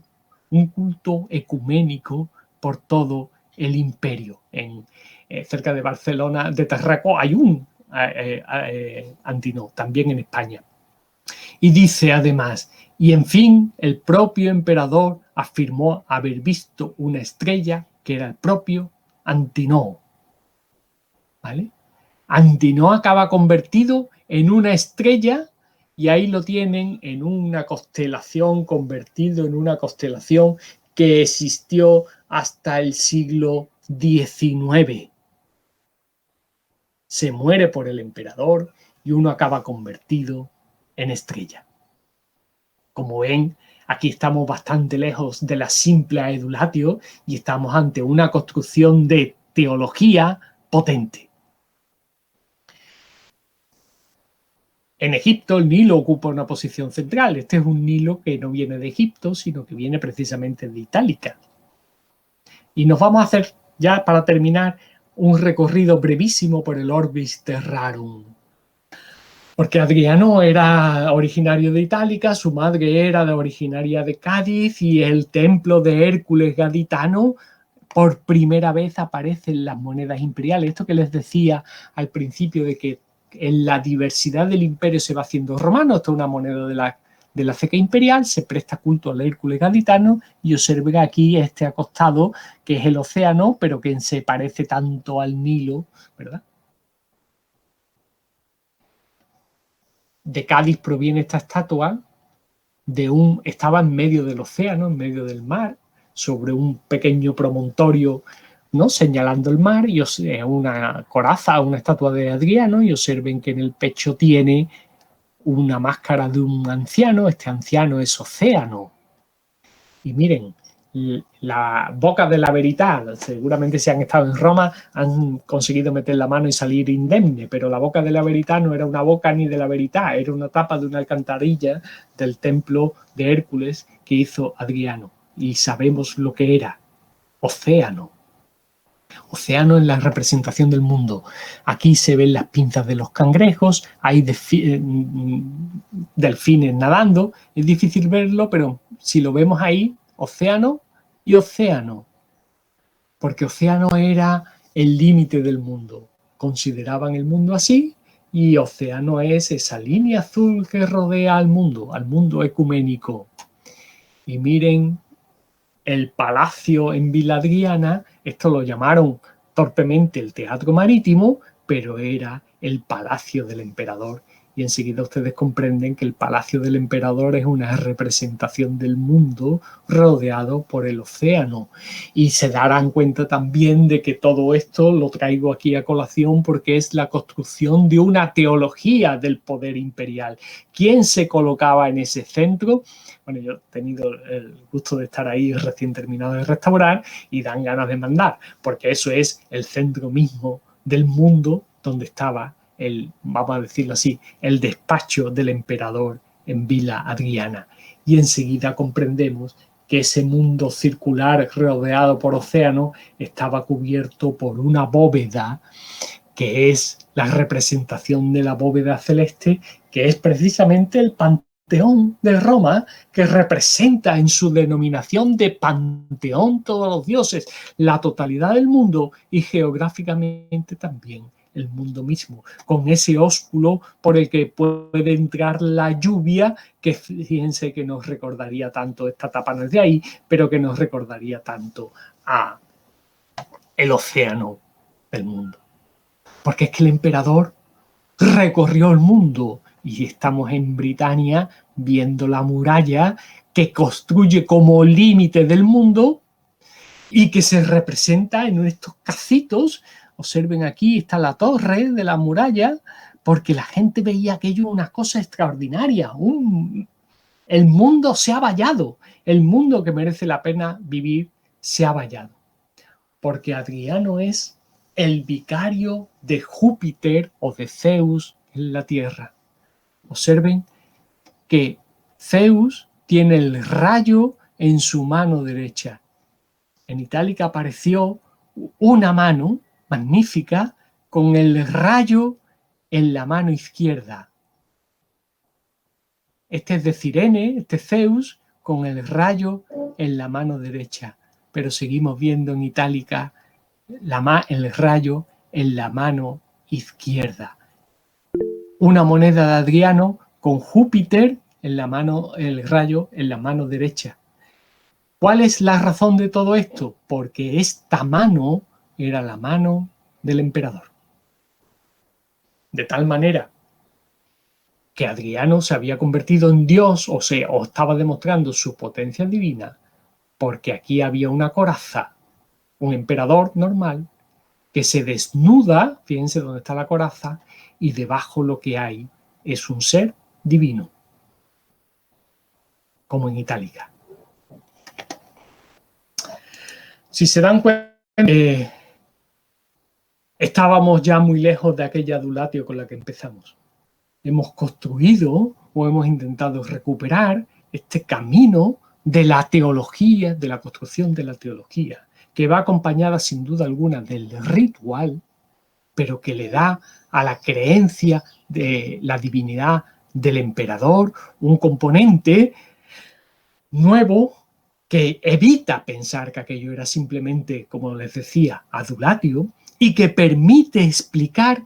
Un culto ecuménico por todo el imperio. Cerca de Barcelona, de Tarraco, hay un Antinoo, también en España. Y dice además, y en fin, el propio emperador afirmó haber visto una estrella que era el propio Antinoo. ¿Vale? Antinoo acaba convertido en una estrella y ahí lo tienen en una constelación, convertido en una constelación que existió hasta el siglo XIX. Se muere por el emperador y uno acaba convertido en estrella. Como ven, aquí estamos bastante lejos de la simple aedulatio y estamos ante una construcción de teología potente. En Egipto el Nilo ocupa una posición central. Este es un Nilo que no viene de Egipto, sino que viene precisamente de Itálica. Y nos vamos a hacer, ya para terminar, un recorrido brevísimo por el Orbis Terrarum. Porque Adriano era originario de Itálica, su madre era originaria de Cádiz y el templo de Hércules gaditano por primera vez aparece en las monedas imperiales. Esto que les decía al principio de que en la diversidad del imperio se va haciendo romano. Esto es una moneda de la ceca imperial, se presta culto al Hércules gaditano y observen aquí este acostado que es el océano, pero que se parece tanto al Nilo, ¿verdad? De Cádiz proviene esta estatua, estaba en medio del océano, en medio del mar, sobre un pequeño promontorio, ¿no? Señalando el mar, y una coraza, una estatua de Adriano, y observen que en el pecho tiene una máscara de un anciano. Este anciano es Océano. Y miren, la boca de la verità, seguramente si han estado en Roma han conseguido meter la mano y salir indemne, pero la boca de la verità no era una boca ni de la verità, era una tapa de una alcantarilla del templo de Hércules que hizo Adriano. Y sabemos lo que era: océano. Océano en la representación del mundo. Aquí se ven las pinzas de los cangrejos, hay delfines nadando. Es difícil verlo, pero si lo vemos ahí, océano y océano. Porque océano era el límite del mundo. Consideraban el mundo así, y océano es esa línea azul que rodea al mundo ecuménico. Y miren el palacio en Villa Adriana. Esto lo llamaron torpemente el Teatro Marítimo, pero era el palacio del emperador. Y enseguida ustedes comprenden que el palacio del emperador es una representación del mundo rodeado por el océano. Y se darán cuenta también de que todo esto lo traigo aquí a colación porque es la construcción de una teología del poder imperial. ¿Quién se colocaba en ese centro? Bueno, yo he tenido el gusto de estar ahí recién terminado de restaurar y dan ganas de mandar, porque eso es el centro mismo del mundo donde estaba vamos a decirlo así, el despacho del emperador en Villa Adriana. Y enseguida comprendemos que ese mundo circular rodeado por océano estaba cubierto por una bóveda que es la representación de la bóveda celeste, que es precisamente el pantano Panteón de Roma, que representa en su denominación de panteón todos los dioses, la totalidad del mundo y geográficamente también el mundo mismo, con ese ósculo por el que puede entrar la lluvia, que fíjense que nos recordaría tanto, esta tapa no es de ahí, pero que nos recordaría tanto a el océano del mundo. Porque es que el emperador recorrió el mundo y estamos en Britania viendo la muralla que construye como límite del mundo y que se representa en estos cacitos. Observen, aquí está la torre de la muralla, porque la gente veía aquello una cosa extraordinaria. El mundo se ha vallado, el mundo que merece la pena vivir se ha vallado, porque Adriano es el vicario de Júpiter o de Zeus en la Tierra. Observen que Zeus tiene el rayo en su mano derecha. En itálica apareció una mano magnífica con el rayo en la mano izquierda. Este es de Cirene, este es Zeus, con el rayo en la mano derecha. Pero seguimos viendo en itálica el rayo en la mano izquierda. Una moneda de Adriano con Júpiter en la mano, el rayo en la mano derecha. ¿Cuál es la razón de todo esto? Porque esta mano era la mano del emperador. De tal manera que Adriano se había convertido en Dios, o estaba demostrando su potencia divina, porque aquí había una coraza, un emperador normal, que se desnuda, fíjense dónde está la coraza, y debajo lo que hay es un ser divino, como en itálica. Si se dan cuenta, estábamos ya muy lejos de aquella adulatio con la que empezamos. Hemos construido o hemos intentado recuperar este camino de la teología, de la construcción de la teología, que va acompañada sin duda alguna del ritual, pero que le da a la creencia de la divinidad del emperador un componente nuevo que evita pensar que aquello era simplemente, como les decía, adulatio, y que permite explicar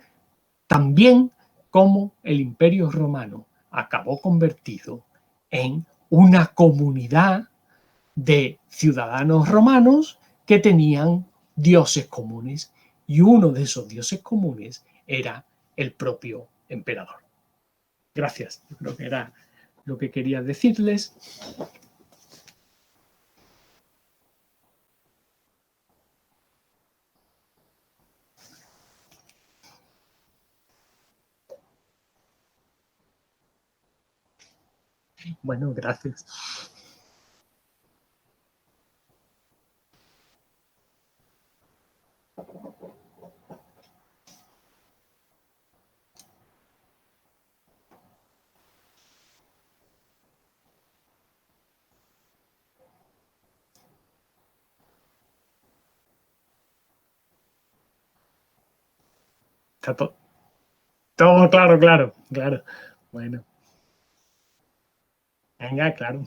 también cómo el Imperio Romano acabó convertido en una comunidad de ciudadanos romanos que tenían dioses comunes, y uno de esos dioses comunes era el propio emperador. Gracias, yo creo que era lo que quería decirles. Bueno, gracias. Está todo claro, claro, claro. Bueno, venga, claro.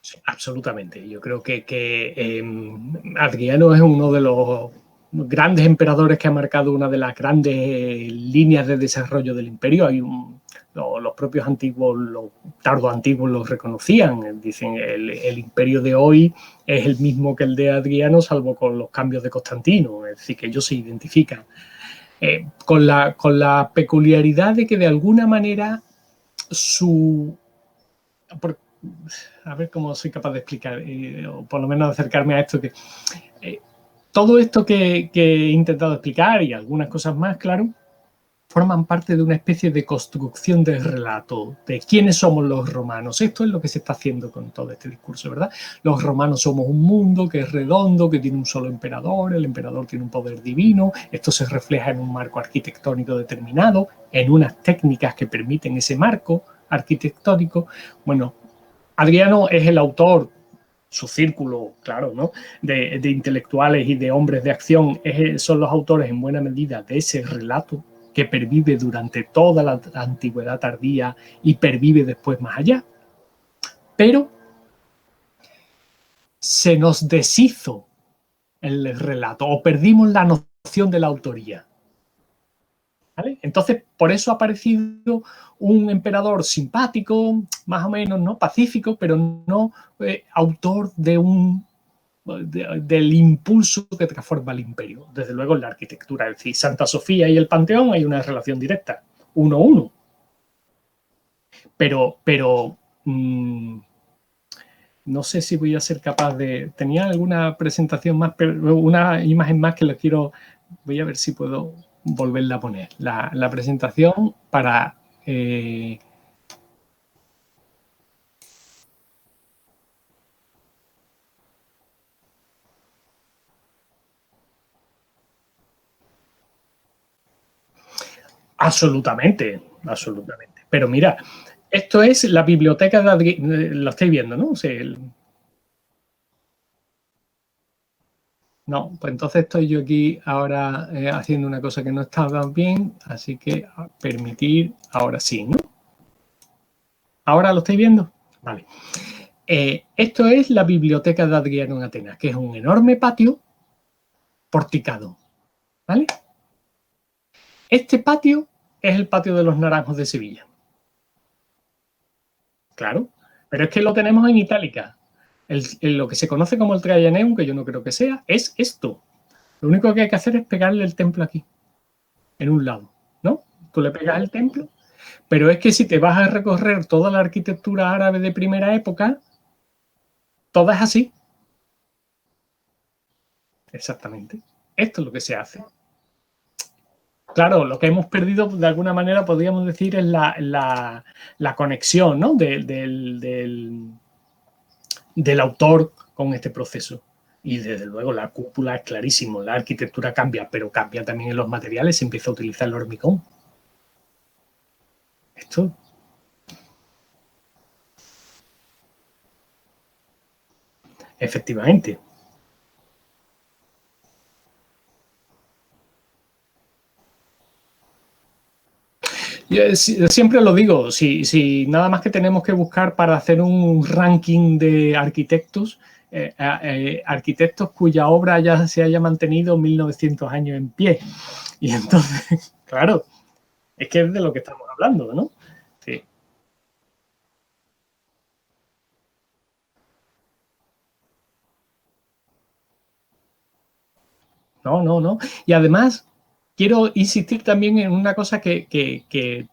Sí, absolutamente. Yo creo que Adriano es uno de los grandes emperadores que han marcado una de las grandes líneas de desarrollo del imperio. Los propios antiguos, los tardos antiguos los reconocían. Dicen, el imperio de hoy es el mismo que el de Adriano, salvo con los cambios de Constantino. Es decir, que ellos se identifican. Con la peculiaridad de que de alguna manera a ver cómo soy capaz de explicar, o por lo menos acercarme a esto, que todo esto que he intentado explicar y algunas cosas más, claro, forman parte de una especie de construcción del relato, de quiénes somos los romanos. Esto es lo que se está haciendo con todo este discurso, ¿verdad? Los romanos somos un mundo que es redondo, que tiene un solo emperador, el emperador tiene un poder divino, esto se refleja en un marco arquitectónico determinado, en unas técnicas que permiten ese marco arquitectónico. Bueno, Adriano es el autor, su círculo, claro, ¿no?, de intelectuales y de hombres de acción son los autores en buena medida de ese relato que pervive durante toda la antigüedad tardía y pervive después más allá. Pero se nos deshizo el relato o perdimos la noción de la autoría. ¿Vale? Entonces, por eso ha aparecido un emperador simpático, más o menos, ¿no?, pacífico, pero no autor del impulso que transforma el imperio. Desde luego en la arquitectura, es decir, Santa Sofía y el Panteón hay una relación directa, 1-1. Pero no sé si voy a ser capaz de... Tenía alguna presentación más, pero una imagen más que lo quiero... Voy a ver si puedo volverla a poner. La presentación para... Absolutamente, absolutamente. Pero mira, esto es la biblioteca de Adriano, lo estáis viendo, ¿no? O sea, no, pues entonces estoy yo aquí ahora haciendo una cosa que no estaba bien, así que permitir, ahora sí, ¿no? ¿Ahora lo estáis viendo? Vale. Esto es la biblioteca de Adriano en Atenas, que es un enorme patio porticado, ¿vale? Este patio es el patio de los Naranjos de Sevilla. Claro, pero es que lo tenemos en itálica. Lo que se conoce como el Traianeum, que yo no creo que sea, es esto. Lo único que hay que hacer es pegarle el templo aquí, en un lado, ¿no? Tú le pegas el templo, pero es que si te vas a recorrer toda la arquitectura árabe de primera época, toda es así. Exactamente. Esto es lo que se hace. Claro, lo que hemos perdido, de alguna manera, podríamos decir, es la conexión, ¿no?, del autor con este proceso. Y desde luego la cúpula es clarísimo, la arquitectura cambia, pero cambia también en los materiales, se empieza a utilizar el hormigón. Esto... Efectivamente. Yo siempre lo digo, si nada más que tenemos que buscar para hacer un ranking de arquitectos, arquitectos cuya obra ya se haya mantenido 1900 años en pie. Y entonces, claro, es que es de lo que estamos hablando, ¿no? Sí. No. Y además, quiero insistir también en una cosa que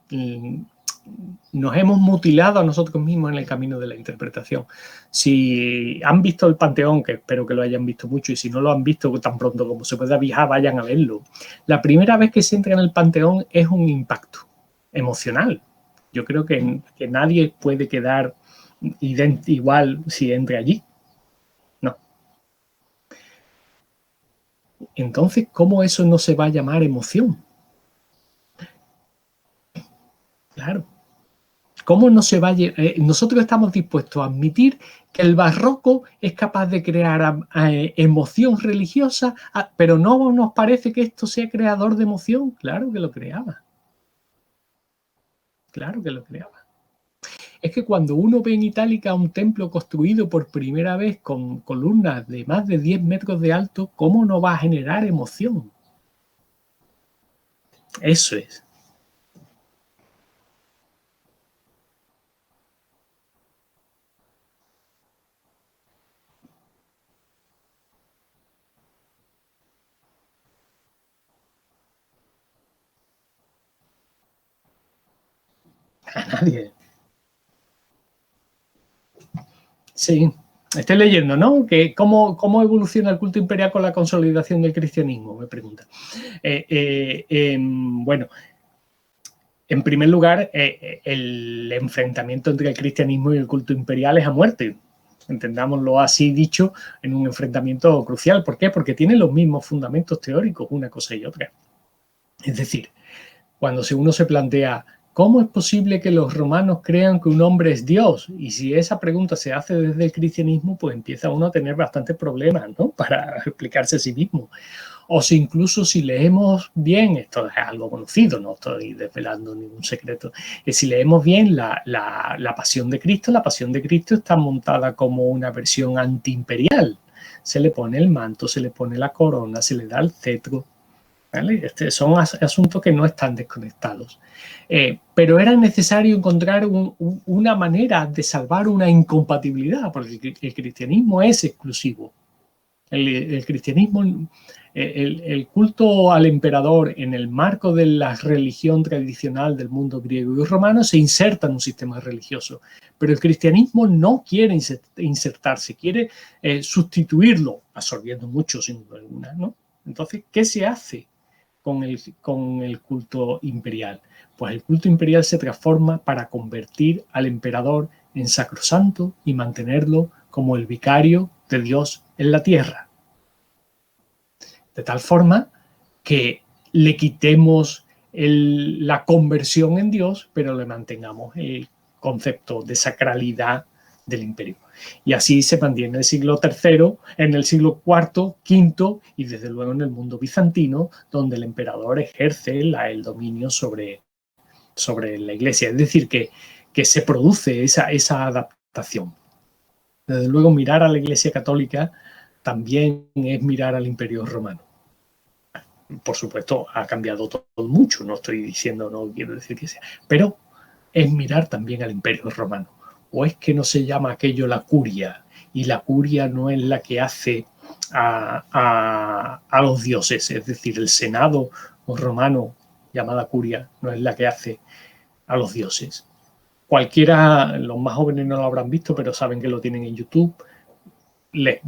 nos hemos mutilado a nosotros mismos en el camino de la interpretación. Si han visto el Panteón, que espero que lo hayan visto mucho, y si no lo han visto tan pronto como se pueda viajar, vayan a verlo. La primera vez que se entra en el Panteón es un impacto emocional. Yo creo que nadie puede quedar igual si entra allí. No. Entonces, ¿cómo eso no se va a llamar emoción? Claro. ¿Cómo no se va a nosotros estamos dispuestos a admitir que el barroco es capaz de crear emoción religiosa, pero no nos parece que esto sea creador de emoción? Claro que lo creaba. Claro que lo creaba. Es que cuando uno ve en Itálica un templo construido por primera vez con columnas de más de 10 metros de alto, ¿cómo no va a generar emoción? Eso es. A nadie. Sí, estoy leyendo, ¿no? Que ¿cómo evoluciona el culto imperial con la consolidación del cristianismo? Me pregunta. Bueno, en primer lugar, el enfrentamiento entre el cristianismo y el culto imperial es a muerte. Entendámoslo así dicho, en un enfrentamiento crucial. ¿Por qué? Porque tienen los mismos fundamentos teóricos, una cosa y otra. Es decir, cuando uno se plantea, ¿cómo es posible que los romanos crean que un hombre es Dios? Y si esa pregunta se hace desde el cristianismo, pues empieza uno a tener bastantes problemas, ¿no? Para explicarse a sí mismo. O si incluso si leemos bien, esto es algo conocido, no estoy desvelando ningún secreto, si leemos bien la Pasión de Cristo, la Pasión de Cristo está montada como una versión antiimperial. Se le pone el manto, se le pone la corona, se le da el cetro, ¿vale? Son asuntos que no están desconectados. Pero era necesario encontrar una manera de salvar una incompatibilidad, porque el cristianismo es exclusivo. El cristianismo, el culto al emperador en el marco de la religión tradicional del mundo griego y romano se inserta en un sistema religioso, pero el cristianismo no quiere insertarse, quiere sustituirlo, absorbiendo mucho sin duda alguna, ¿no? Entonces, ¿qué se hace con el culto imperial? Pues el culto imperial se transforma para convertir al emperador en sacrosanto y mantenerlo como el vicario de Dios en la tierra. De tal forma que le quitemos la conversión en Dios, pero le mantengamos el concepto de sacralidad del imperio. Y así se mantiene el siglo III, en el siglo IV, V y desde luego en el mundo bizantino, donde el emperador ejerce el dominio sobre la iglesia. Es decir, que se produce esa adaptación. Desde luego, mirar a la Iglesia Católica también es mirar al Imperio Romano. Por supuesto, ha cambiado todo mucho, no estoy diciendo, no quiero decir que sea, pero es mirar también al Imperio Romano. ¿O es que no se llama aquello la curia? Y la curia no es la que hace a los dioses, es decir, el Senado romano, llamada curia, no es la que hace a los dioses. Cualquiera, los más jóvenes no lo habrán visto, pero saben que lo tienen en YouTube. Les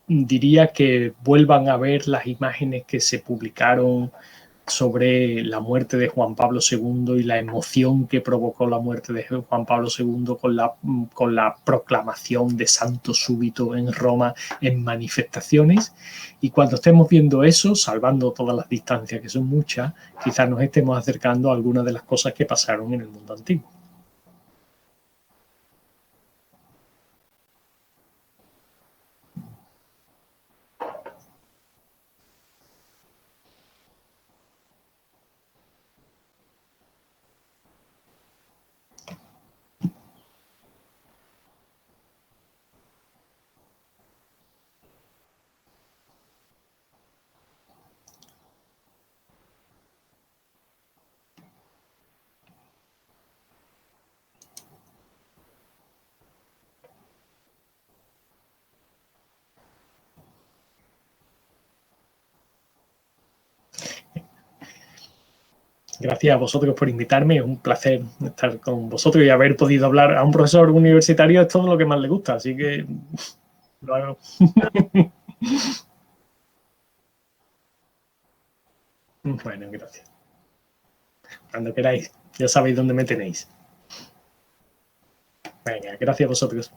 diría que vuelvan a ver las imágenes que se publicaron sobre la muerte de Juan Pablo II y la emoción que provocó la muerte de Juan Pablo II con la proclamación de santo súbito en Roma en manifestaciones. Y cuando estemos viendo eso, salvando todas las distancias, que son muchas, quizás nos estemos acercando a algunas de las cosas que pasaron en el mundo antiguo. Gracias a vosotros por invitarme, es un placer estar con vosotros y haber podido hablar a un profesor universitario es todo lo que más le gusta, así que lo hago. Bueno, gracias. Cuando queráis, ya sabéis dónde me tenéis. Venga, gracias a vosotros.